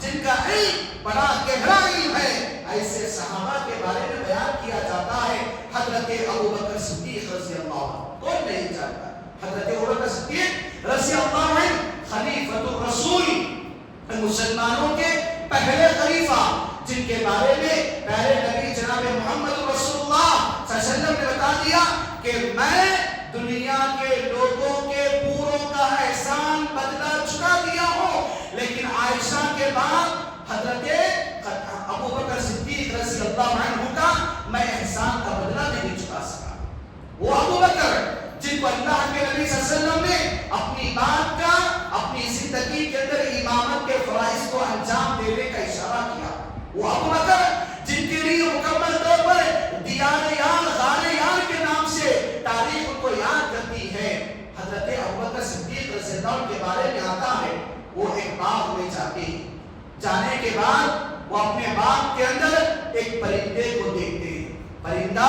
جن کا علم بڑا گہرا علم ہے، ایسے صحابہ کے بارے میں بیان کیا جاتا ہے حضرت ابوبکر صدیق رضی اللہ عنہ، کون نہیں جانتا حضرت ابوبکر صدیق رضی اللہ عنہ خلیفۃ الرسول، مسلمانوں کے پہلے خلیفہ جن کے بارے میں پہلے نبی جناب محمد رسول اللہ صلی اللہ علیہ وسلم نے بتا دیا کہ میں دنیا کے لوگوں کے پوروں کا احسان بدلہ چکا دیا ہوں، لیکن عائشہ کے بعد حضرت ابوبکر صدیق رضی اللہ عنہ کا میں احسان کا بدلہ نہیں چکا سکا۔ وہ ابوبکر جن کو اللہ کے نبی صلی اللہ علیہ وسلم نے اپنی بات کا اپنی زندگی کے اندر امامت کے فرائض کو انجام دینے کا اشارہ کیا، وہ ابوبکر جن کے لیے مکمل طور پر دیار یار غار یار کے نام سے تاریخ ان کو یاد کرتی ہے، حضرت ابوبکر صدیق رضی اللہ عنہ کے بارے میں آتا ہے وہ ایک باغ میں جاتے ہیں، جانے کے بعد وہ اپنے باغ کے اندر ایک پرندے کو دیکھتے ہیں، پرندہ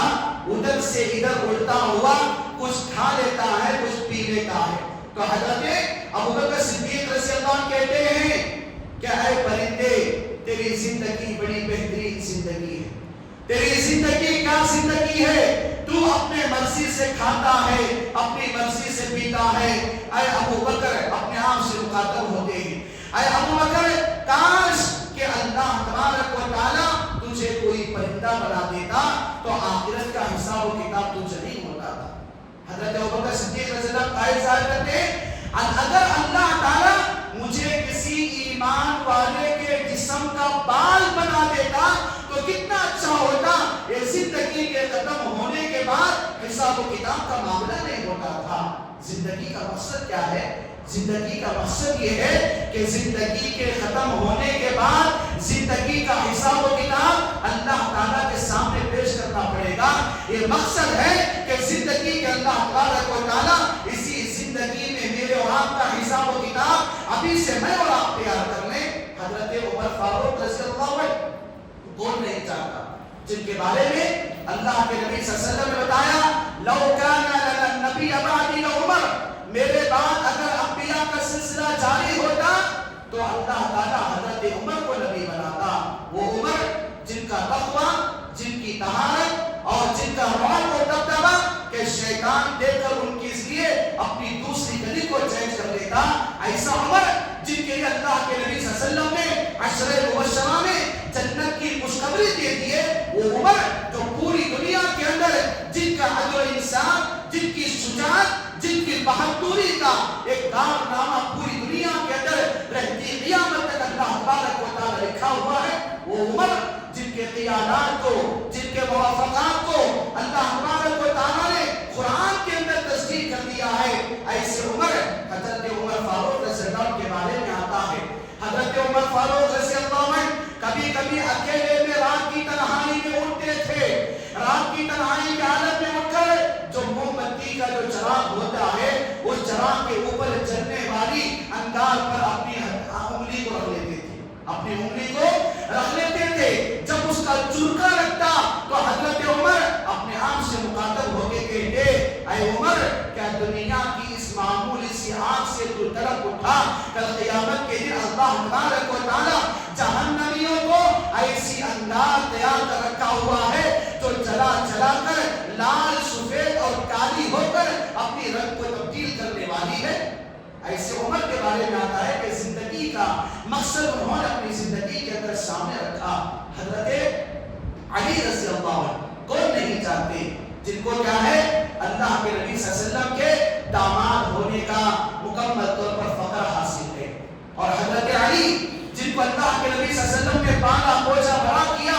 ادھر سے ادھر اڑتا ہوا کچھ کھا لیتا ہے کچھ پی لیتا ہے، تو حضرت ابوبکر صدیق رضی اللہ عنہ کہتے ہیں کیا ہے پرندے تیری زندگی بڑی بہترین زندگی ہے، تیری زندگی کیا زندگی ہے، تو اپنے مرضی سے کھاتا ہے اپنی مرضی سے پیتا ہے، اے ابوبکر اپنے آپ سے مخاطب ہوتے ہیں، اے ابوبکر کاش کہ اللہ تبارک و تعالی تجھے کوئی پرندہ بنا دیتا تو آخرت کا حساب و کتاب تجھے نہیں ہوتا تھا۔ حضرت ابوبکر صدیق رضی اللہ عنہ ظاہر کرتے ہیں اگر اللہ تعالی مجھے کسی ایمان والے کے جسم کا بال بنا دیتا تو کتنا اچھا ہوتا، یہ زندگی کے ختم ہونے کے بعد حساب و کتاب کا معاملہ نہیں ہوتا تھا۔ زندگی کا مقصد کیا ہے؟ زندگی کا مقصد یہ ہے کہ زندگی کے ختم ہونے کے بعد زندگی کا حساب و کتاب اللہ تعالیٰ کے سامنے پیش کرنا پڑے گا، یہ مقصد ہے کہ زندگی کے اللہ تبارک و تعالیٰ اسی زندگی میں میرے اور آپ کا حساب و کتاب ابھی سے میں اور آپ تیار کر لیں۔ حضرت عمر فاروق رضی اللہ عنہ کون نہیں چاہتا جن کے بارے میں اللہ کے نبی صلی اللہ علیہ وسلم نے بتایا لو کان لنا نبی بعدی عمر، میرے بعد اگر انبیاء کا سلسلہ جاری ہوتا تو اللہ تعالیٰ حضرت عمر کو نبی بناتا، وہ عمر جن کا تقوی، جن کی طہارت اور جن کا رعب و دبدبہ کہ شیطان دیکھ کر ان کے لیے اپنی دوسری گلی کو چینج کر دیتا، ایسا عمر جن کے لیے اللہ کے نبی صلی اللہ علیہ وسلم نے عشرہ مبشرہ میں زندگی قیامت تک اللہ تبارک و تعالی لکھا ہوا ہے، وہ عمر جن کے قیادات کو، جن کے موافقات کو اللہ تبارک و تعالی نے قرآن کے اندر تصدیق کر دیا ہے، ایسے عمر حضرت عمر فاروق رضی اللہ عنہ کے بارے میں آتا ہے۔ حضرت عمر فاروق رضی اللہ عنہ کبھی کبھی اکیلے میں رات کی تنہائی میں اٹھتے تھے، رات کی تنہائی کی حالت میں اٹھ کر جو موم بتی کا جو چراغ ہوتا ہے اس چراغ کے اوپر جلنے والی انگار پر اپنی انگلی کو رکھ لیتے تھے، اپنی انگلی کو رکھ لیتے تھے۔ جب اس کا چرکا لگتا تو حضرت عمر اپنے آپ سے مخاطب ہو کے کہتے، اے عمر کیا دنیا کی اس معمولی سی آگ سے تو تڑپ اٹھا؟ کل قیامت کے دن اللہ تبارک و تعالی جہنمیوں کو ایسی انگار تیار کر رکھا ہوا ہے جو جلا جلا کر لال سفید اور کالی ہو کر اپنی رنگ کو تبدیل کرنے والی ہے۔ ایسے عمر کے بارے میں آتا ہے کہ زندگی کا مقصد انہوں نے اپنی زندگی کے اندر سامنے رکھا۔ حضرت علی رضی اللہ عنہ کون نہیں چاہتے جن کو کیا ہے اللہ کے نبی صلی اللہ علیہ وسلم کے داماد ہونے کا مکمل طور پر فخر حاصل ہے، اور حضرت علی جن کو اللہ کے نبی صلی اللہ علیہ وسلم نے پالا پوچھا بڑا کیا،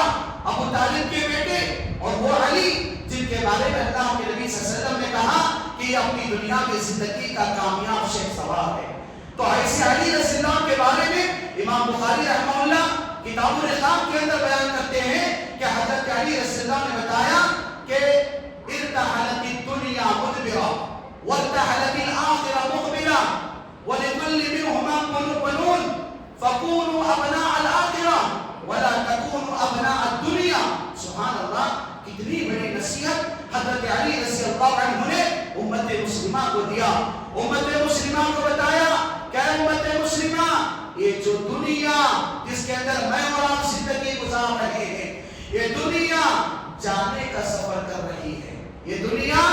ابو طالب کے بیٹے، اور وہ علی جن کے بارے میں اللہ کے نبی صلی اللہ علیہ وسلم نے کہا کہ یہ اپنی دنیا کی زندگی کا کامیاب شیخ سوار ہے۔ تو ایسے علی رضی اللہ عنہ کے بارے میں امام بخاری رحمہ اللہ کتاب الرقاق کے اندر بیان کرتے ہیں کہ حضرت علی رضی اللہ عنہ نے بتایا کہ ارتحلت الدنیا مدبرہ وارتحلت الآخرہ مقبلہ ولكل منهما بنون فكونوا ابناء الآخرہ ولا تكونوا ابناء الدنیا۔ سبحان اللہ، کتنی بڑی نصیحت حضرت علی رضی اللہ عنہ نے امت مسلمہ کو دیا۔ امت مسلمہ کو بتایا کہ امت مسلمہ یہ جو دنیا جس کے اندر میں اور آپ زندگی گزار رہے ہیں، یہ دنیا جانے کا سفر کر رہی ہے، یہ دنیا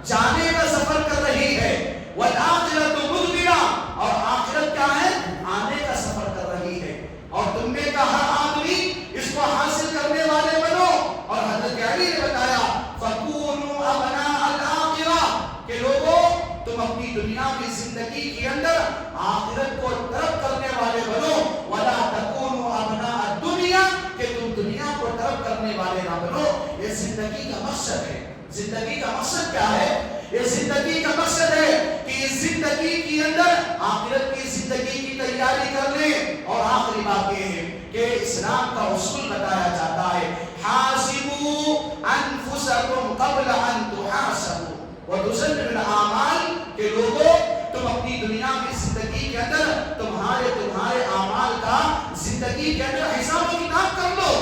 جانے کا سفر کر رہی ہے، والآخرۃ مدبرہ، اور آخرت کیا ہے آنے کا سفر کر رہی ہے، اور تم میں کا ہر آدمی اس کو حاصل کرنے والے بنو۔ اور حضرت علی نے بتایا فَكُونُوا أَبْنَاءَ الْآخِرَةِ کہ لوگوں تم اپنی دنیا کی زندگی کے اندر آخرت کو طرف کرنے والے بنو، وَلَا تَكُونُوا أَبْنَاءَ الدُّنْيَا کہ تم دنیا کو طرف کرنے والے نہ بنو۔ یہ زندگی کا مقصد ہے۔ زندگی کا مقصد کیا ہے؟ یہ زندگی کا مقصد ہے کہ اس زندگی کے اندر آخرت کی زندگی کی تیاری کر لیں۔ اور آخری بات یہ ہے کہ اسلام کا اصول بتایا جاتا ہے حاسبوا انفسکم قبل ان تحاسبوا وتزنوا الاعمال کہ لوگوں تم اپنی دنیا کی زندگی کے اندر تمہارے اعمال کا زندگی کے اندر حساب و کتاب کر لو،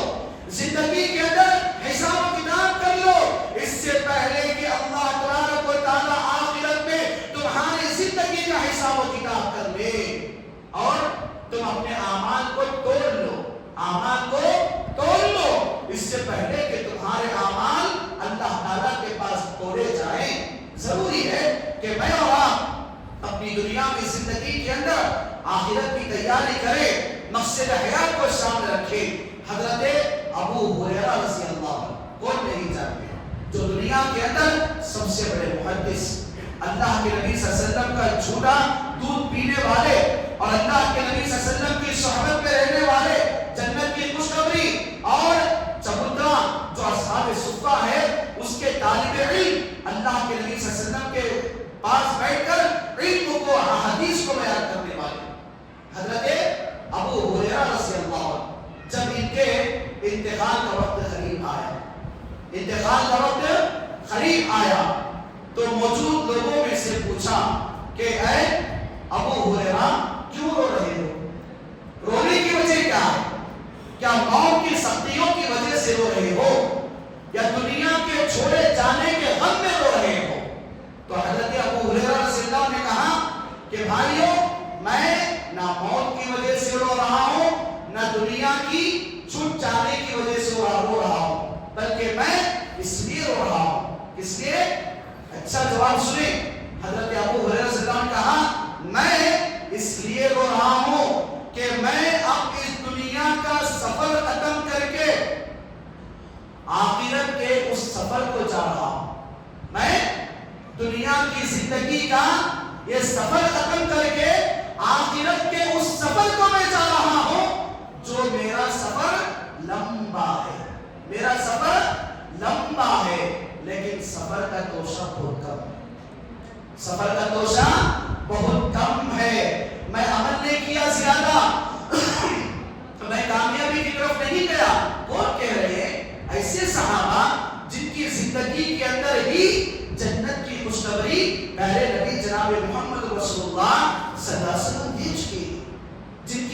زندگی کے اندر حساب و کتاب کر لو، اس سے پہلے کہ اللہ تبارک و تعالی آخرت میں تمہاری زندگی کا حساب و کتاب کر لے۔ اور تم اپنے اعمال کو توڑ لو، اعمال کو توڑ لو اس سے پہلے کہ تمہارے اعمال اللہ تعالیٰ کے پاس توڑے جائیں۔ ضروری ہے کہ میں اور آپ اپنی دنیا کی زندگی کے اندر آخرت کی تیاری کریں، مقصد حیات کو سامنے رکھیں۔ حضرت ابو ہریرہ رضی اللہ عنہ کون نہیں جانتے جو دنیا کے اندر سب سے بڑے محدث، اللہ کے نبی صلی اللہ علیہ وسلم کا جھوٹا دودھ پینے والے اور اللہ کے نبی صلی اللہ علیہ وسلم کی صحبت میں رہنے والے، جنت کی خوشخبری اور چبوترا جو اصحاب صفہ ہے اس کے طالب علم، اللہ کے نبی صلی اللہ علیہ وسلم کے پاس بیٹھ کر علم کو احادیث کو بیان کرنے والے حضرت ابو ہریرہ رضی اللہ عنہ جب ان کے انتقال کا وقت قریب آیا، انتقال کا وقت قریب آیا تو موجود لوگوں میں سے پوچھا کہ اے ابو ہریرہ کیوں رو رہے ہو؟ رونے کی وجہ کیا ہے؟ کیا موت کی سختیوں کی وجہ سے رو رہے ہو یا دنیا کے چھوڑے جانے کے غم میں رو رہے ہو؟ تو حضرت ابو ہریرہ رضی اللہ عنہ نے کہا کہ بھائیو میں نہ موت کی وجہ سے رو رہا ہوں نہ دنیا کی چھوٹ جانے کی وجہ سے رو رہا ہوں، بلکہ میں اس لیے رو رہا ہوں۔ اس لیے اچھا جواب سنیں، حضرت ابو ہریرہ رضی اللہ عنہ نے کہا میں اس لیے رو رہا ہوں کہ میں اب اس دنیا کا سفر ختم کر کے آخرت کے اس سفر کو جا رہا ہوں۔ میں دنیا کی زندگی کا یہ سفر ختم کر کے آخرت کے اس سفر کو میں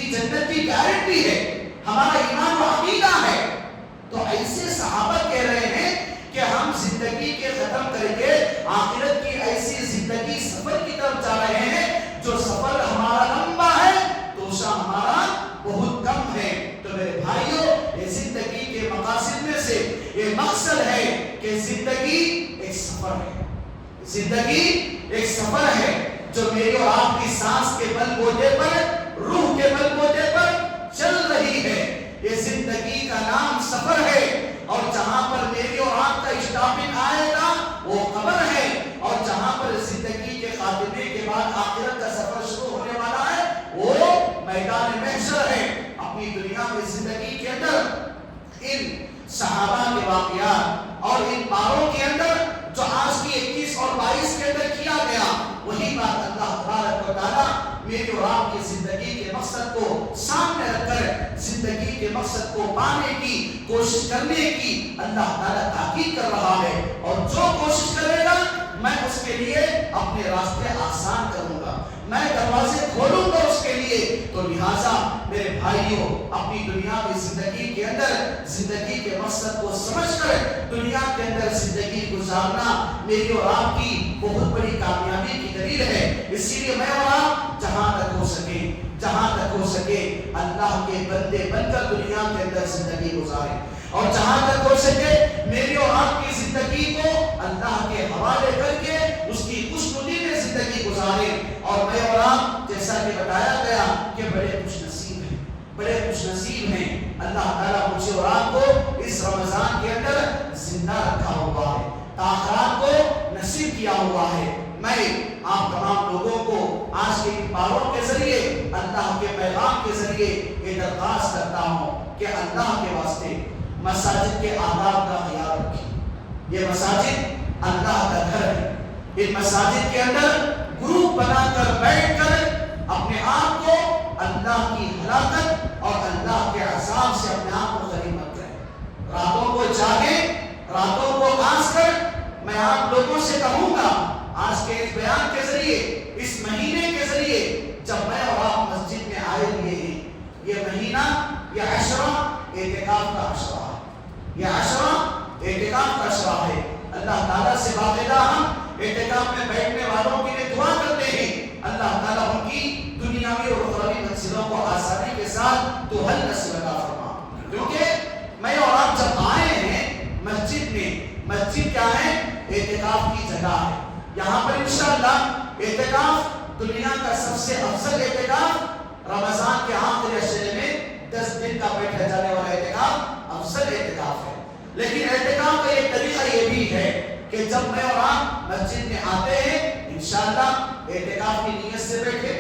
کی جنت کی گارنٹی ہے، ہمارا ایمان و عقیدہ ہے. تو ایسے صحابہ کہہ رہے ہیں کہ ہم زندگی کے ختم کر کے آخرت کی ایسی زندگی سفر کی طرف جا رہے ہیں جو سفر ہمارا لمبا ہے توشہ ہمارا بہت کم ہے. تو میرے بھائیوں، یہ زندگی کے مقاصد میں سے یہ مقصد ہے کہ زندگی ایک سفر ہے. زندگی ایک سفر ہے جو میری اور آپ کی سانس کے بل بوتے پر، روح کے بل بوتے پر چل رہی ہے. یہ زندگی کا نام سفر ہے، اور جہاں پر میری اور آپ کا اسٹاپنگ آئے گا وہ قبر ہے، اور جہاں پر زندگی کے خاتمے کے بعد آخرت کا سفر شروع ہونے والا ہے وہ میدان محشر ہے. اپنی دنیا میں زندگی کے اندر ان صحابہ کے واقعات اور ان پاروں کے اندر جو آج کی 21 اور 22 کے اندر کیا گیا، وہی بات اللہ تبارک و تعالیٰ میری اور آپ کی زندگی کے مقصد کو سامنے رکھ کر زندگی کے مقصد کو پانے کی کوشش کرنے کی اللہ تعالیٰ تاکید کر رہا ہے. اور جو کوشش کرے گا میں اس کے لیے اپنے راستے آسان کروں گا، میں دروازے کھولوں گا اس کے لیے. تو لہٰذا میرے بھائیوں، اپنی دنیا کی زندگی کے اندر زندگی کے مقصد کو سمجھ کر دنیا کے اندر زندگی گزارنا میری اور آپ کی بہت بڑی کامیابی کی دلیل ہے. اسی لیے میں اور آپ جہاں تک ہو سکے اللہ کے بندے بن کر دنیا کے اندر زندگی گزاریں، اور جہاں تک ہو سکے میری اور آپ کی زندگی کو اللہ کے حوالے کر کے اس کی خوشنودی میں زندگی گزاریں. اور میں اور آپ جیسا کہ بتایا گیا کہ بڑے خوش نصیب ہیں. اللہ تعالیٰ مجھے اور آپ کو اس رمضان کے اندر زندہ رکھا ہوا ہے، آخرات کو نصیب کیا ہوا ہے. میں آپ تمام لوگوں کو آج کے ان پاروں کے ذریعے، اللہ کے پیغام کے ذریعے یہ درخواست کرتا ہوں کہ اللہ کے واسطے مساجد کے آداب کا خیال رکھیں. یہ مساجد اللہ کا گھر ہے. ان مساجد کے اندر گروپ بنا کر بیٹھ کر اپنے آپ کو اللہ کی ہلاکت اور اللہ کے عذاب سے اپنے آپ کو غنیمت مت کریں. راتوں کو جاگیں، راتوں کو آنس کر میں آپ لوگوں سے کہوں گا آج کے اس بیان کے ذریعے، اس مہینے کے ذریعے جب میں اور آپ مسجد میں آئے ہوئے ہیں، یہ مہینہ، یہ عشرہ اعتکاف کا عشرہ ہے. یہ عشرہ اعتکاف کا عشرہ ہے. اللہ تعالیٰ سے باقاعدہ ہم اعتکاف میں بیٹھنے والوں کے لیے دعا کرتے ہیں. اللہ تعالیٰ ان کی دنیاوی اور اخروی منزلوں کو آسانی کے ساتھ تو حل نصیب عطا فرما. کیونکہ میں اور آپ جب آئے ہیں مسجد میں، مسجد کیا ہے؟ اعتکاف کی جگہ ہے. یہاں پر انشاءاللہ اعتکاف دنیا کا سب سے افضل اعتکاف رمضان کے آخری عشرے میں 10 دن کا بیٹھا جانے والا اعتکاف افضل اعتکاف ہے. لیکن اعتکاف کا ایک طریقہ یہ بھی ہے کہ جب میں اور آپ مسجد میں آتے ہیں انشاءاللہ اعتکاف کی نیت سے بیٹھے،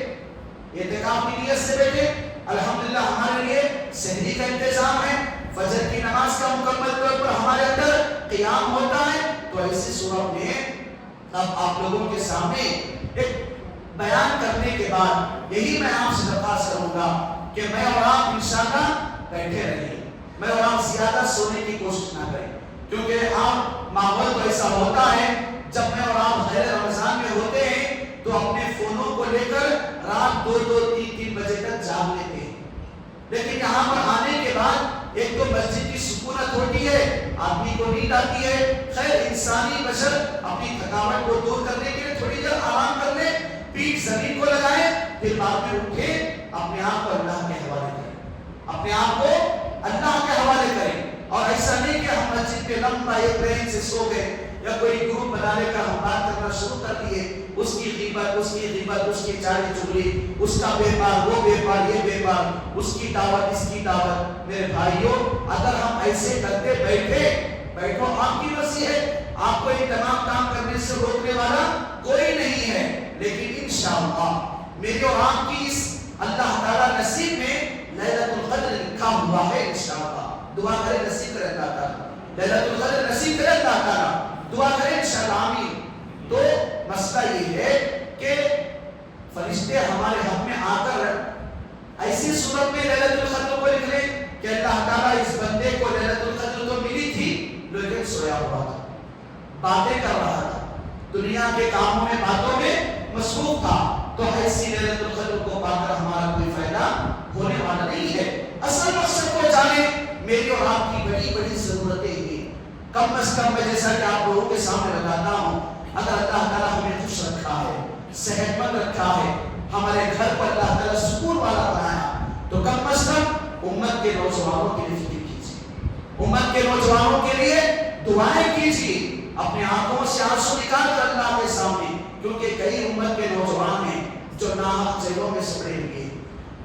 اعتکاف کی نیت سے بیٹھے. الحمدللہ ہمارے لیے سحری کا انتظام ہے، فجر کی نماز کا مکمل طور پر ہمارے اندر قیام ہوتا ہے. تو ایسی صورت میں اب آپ لوگوں کے سامنے ایک بیان کرنے کے بعد یہی میں آپ سے درخواست کروں گا کہ میں اور آپ انشاءاللہ بیٹھے رہیں، میں اور آپ زیادہ سونے کی کوشش نہ کریں. کیونکہ آپ ماحول تو ایسا ہوتا ہے جب میں اور آپ غیر رمضان میں ہوتے ہیں تو اپنے فونوں کو لے کر رات 2-2, 3-3 بجے تک جاگ لیتے ہیں. لیکن یہاں پر آنے کے بعد ایک تو مسجد کی سکونت ہوتی ہے، آدمی کو نیند آتی ہے. خیر انسانی بشر اپنی تھکاوٹ کو دور کرنے کے لیے تھوڑی دیر آرام کر لے، پیٹھ زمین کو لگائے، پھر بعد میں اٹھے اپنے آپ کو اللہ کے حوالے کریں، اپنے آپ کو اللہ کے حوالے کریں. اور ایسا نہیں کہ ہم مسجد پہ لمبا ایک ٹرین سے سو گئے یا کوئی گروپ بنانے کا ہم بات کرنا شروع کر دیے، اس کی غیبت، اس کی چاڑی چغلی، اس کا بیپار، وہ بیپار، یہ بیپار، اس کی دعوت، اس کی دعوت. میرے بھائیوں، اگر ہم ایسے کرتے بیٹھو آپ کی مرضی ہے، آپ کو یہ تمام کام کرنے سے روکنے والا کوئی نہیں ہے. لیکن انشاءاللہ میری اور آپ کی اس اللہ تعالیٰ نصیب میں لیلۃ القدر لکھا ہوا ہے. انشاءاللہ دعا کریں نصیب کرے اللہ تعالیٰ، لیلۃ القدر نصیب کرے اللہ تعالیٰ، دعا کریں انشاءاللہ آمین. تو مسئلہ یہ ہے کہ فرشتے ہمارے حق میں آ کر ایسی صورت میں لیلۃ القدر کو لکھ لیں کہ اللہ تعالیٰ اس بندے کو لیلۃ القدر تو ملی تھی لیکن سویا ہوا تھا، باتیں کر رہا تھا، دنیا کے کاموں میں، باتوں میں مصروف تھا. تو ایسی لیلۃ القدر کو پا کر ہمارا کوئی فائدہ ہونے اصل مقصد کو جانے. میری اور آپ کی بڑی بڑی ضرورتیں ہیں. کم از کم میں جیسا کہ آپ لوگوں کے سامنے بتاتا ہوں, اگر اللہ تعالیٰ ہمیں خوش رکھا ہے, صحت مند رکھا ہے, ہمارے گھر پر اللہ تعالیٰ سکون والا بنایا, تو کم از کم امت کے نوجوانوں کے لیے فکر کیجیے, امت کے نوجوانوں کے لیے دعائیں کیجیے, اپنے آنکھوں سے آنسو نکال کر اللہ کے سامنے, کیونکہ کئی امت کے نوجوان ہیں جو ناحق جیلوں میں سڑے ہوئے ہیں,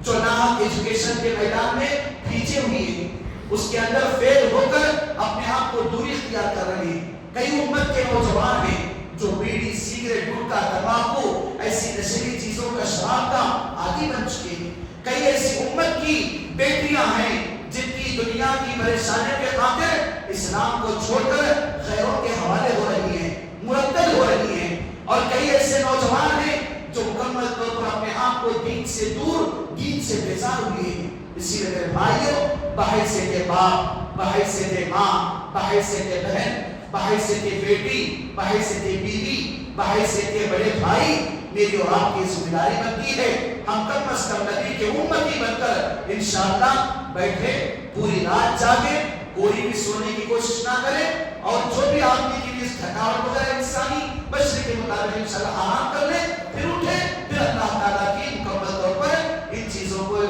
جو ناحق ایجوکیشن کے میدان میں پیچھے ہوئی ہیں, اس کے اندر فیل ہو کر اپنے آپ کو دوری اختیار کر رہے ہیں. کئی امت کے نوجوان ہیں جو بیڑی, سگریٹ, گٹکا, تمباکو, ایسی نشیلی چیزوں کا, شراب کا عادی بن چکے ہیں. کئی ایسی امت کی بیٹیاں ہیں جن کی دنیا کی پریشانیوں کے خاطر اسلام کو چھوڑ کر غیروں کے حوالے ہو رہی ہیں, مرتد ہو رہی ہیں. اور کئی ایسے نوجوان ہیں جو مکمل طور پر اپنے آپ کو دین سے دور, دین سے بیزار ہوئے ہیں. اسی لیے میرے بھائیوں, بحیثیت باپ, بحیثیت ماں, بحیثیت بہن, بحیثیت بیٹی, بحیثیت بیوی, بحیثیت بڑے بھائی, میری اور آپ کی ذمہ داری بنتی ہے ہم کم از کم نبی کے امتی بن کر انشاءاللہ بیٹھے, پوری رات جاگے, کوئی بھی سونے کی کوشش نہ کرے, اور جو بھی آدمی کی بھی تھکاوٹ وغیرہ انسانی بشری کے مطابق انشاءاللہ آرام کر لے, پھر اٹھے, پھر اللہ تعالیٰ کی مکمل طور پر ان چیزوں کو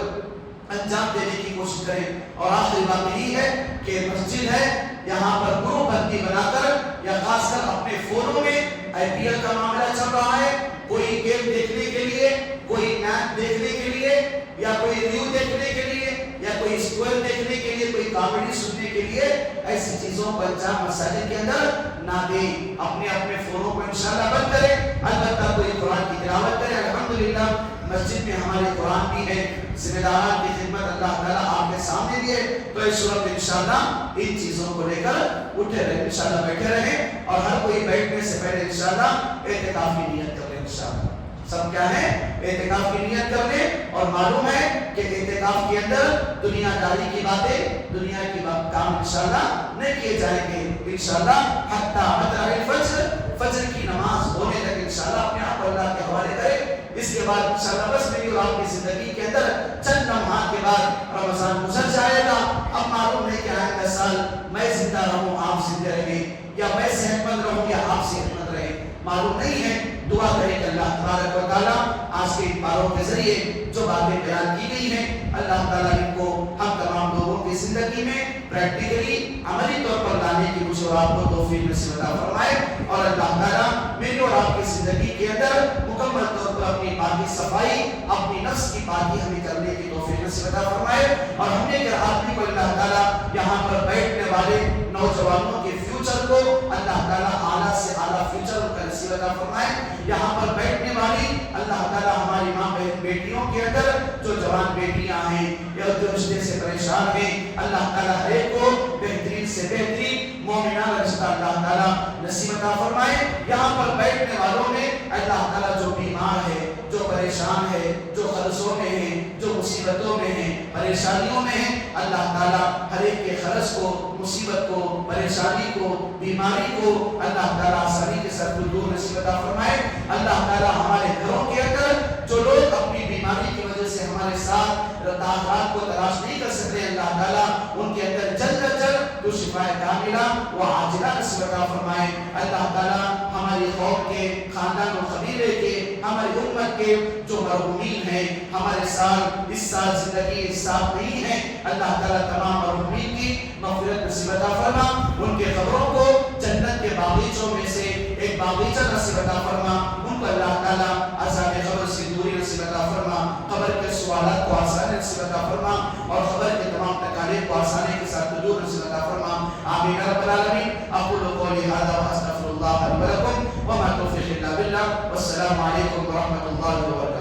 انجام دینے کی کوشش کریں. اور آخری بات یہی ہے کہ مسجد ہے, یہاں پر گروپ بندی بنا کر, یا خاص کر اپنے فونوں میں IPL کا معاملہ چل رہا ہے, کوئی گیم دیکھنے کے لیے, کوئی میچ دیکھنے کے لیے, یا کوئی ریویو دیکھنے کے لیے, یا کوئی اسکور دیکھنے کے لیے, کوئی کامیڈی سننے کے لیے, ایسی چیزوں پر جہاں مساجد کے اندر نہ دیں. اپنے اپنے فونوں کو انشاءاللہ بند کریں, البتہ کوئی قرآن کی تلاوت کرے. الحمدللہ مسجد میں ہمارے قرآن بھی ہے, ذمہ داران کی خدمت اللہ تعالیٰ آپ کے سامنے بھی ہے, تو اس وقت انشاءاللہ ان چیزوں کو لے کر اٹھے رہے, انشاءاللہ بیٹھے رہیں, اور ہر کوئی بیٹھنے سے پہلے انشاءاللہ اعتکاف کی نیت کر لیں. انشاءاللہ سب کیا ہے, اعتکاف کی نیت کر لیں. اور معلوم ہے کہ اعتکاف کے اندر دنیا داری کی باتیں, دنیا کی کام انشاءاللہ نہیں کیے جائیں گے. انشاءاللہ حتی مطلع الفجر, فجر کی نماز ہونے تک انشاءاللہ اپنے آپ اللہ کے حوالے کریں. اس کے بعد انشاءاللہ بس میری اور آپ کی زندگی کے اندر چند لمحات کے بعد رمضان گزر جائے گا. اب معلوم نہیں کہ آئندہ سال میں زندہ رہوں, آپ زندہ رہیں, یا میں صحت مند رہوں یا آپ صحت مند رہیں, معلوم نہیں ہے. دعا کریں کہ اللہ تبارک و تعالیٰ آج کے پاروں کے ذریعے جو باتیں بیان کی گئی ہیں, اللہ تعالیٰ ان کو ہم تمام لوگوں کی زندگی میں پریکٹیکلی, عملی طور پر لانے کی مجھے اور آپ کو توفیق نصیب عطا فرمائے. اور اللہ تعالیٰ میری اور آپ کی زندگی کے اندر مکمل طور پر اپنی پاکی صفائی, اپنی نفس کی پاکی ہمیں کرنے کی توفیق نصیب عطا فرمائے. اور ہم نے کہ آدمی کو اللہ تعالیٰ یہاں پر بیٹھنے والے نوجوانوں کے فیوچر کو اللہ تعالیٰ اعلیٰ سے اعلیٰ فیوچر کا نصیب عطا فرمائے. یہاں پر بیٹھنے والی اللہ تعالیٰ ہماری ماں بیٹیوں کے اندر جو جوان بیٹیاں ہیں یا جو رشتے سے پریشان ہیں, اللہ تعالیٰ ہر ایک کو بہترین سے بہترین مومنانہ رشتہ اللہ تعالیٰ نصیب عطا فرمائے. یہاں پر بیٹھنے والوں میں اللہ تعالیٰ جو بیمار ہے, جو پریشان ہے, جو قرضوں میں ہے, جو مصیبتوں میں ہے, پریشانیوں میں ہے, اللہ تعالیٰ ہر ایک کے قرض کو, مصیبت کو, پریشانی کو, بیماری کو اللہ تعالیٰ آسانی کے ساتھ دور نصیب عطا فرمائے. اللہ تعالیٰ ہمارے گھروں کے اندر جو لوگ اپنی بیماری کی وجہ سے ہمارے ساتھ تعاقات کو تلاش نہیں کر سکتے, اللہ تعالیٰ ان کے اندر جلد از جلد تو شفا کاملہ و عاجلہ نصیب عطا فرمائے. اللہ تعالیٰ ہماری قوم کے, خاندان و قبیلے کے, ہماری امت کے جو مرحومین ہیں, ہمارے سال اس سال زندگی اس سال نہیں ہے, اللہ تعالیٰ تمام مرحومین کی مغفرت نصیب عطا فرما. ان کے قبروں کو جنت کے باغیچوں میں سے ایک باغیچہ نصیب عطا فرما. ان کو اللہ تعالیٰ عذاب قبر سے دوری نصیب عطا فرما, قبر کے سوالات کو آسانی نصیب عطا فرما, اور قبر کے تمام تکالیف کو آسانی کے ساتھ دور نصیب عطا فرما. آمین رب العالمین. اقول قولی ھذا واستغفر اللہ لي ولكم وما توفیقی الا باللہ. والسلام علیکم ورحمۃ اللہ وبرکاتہ.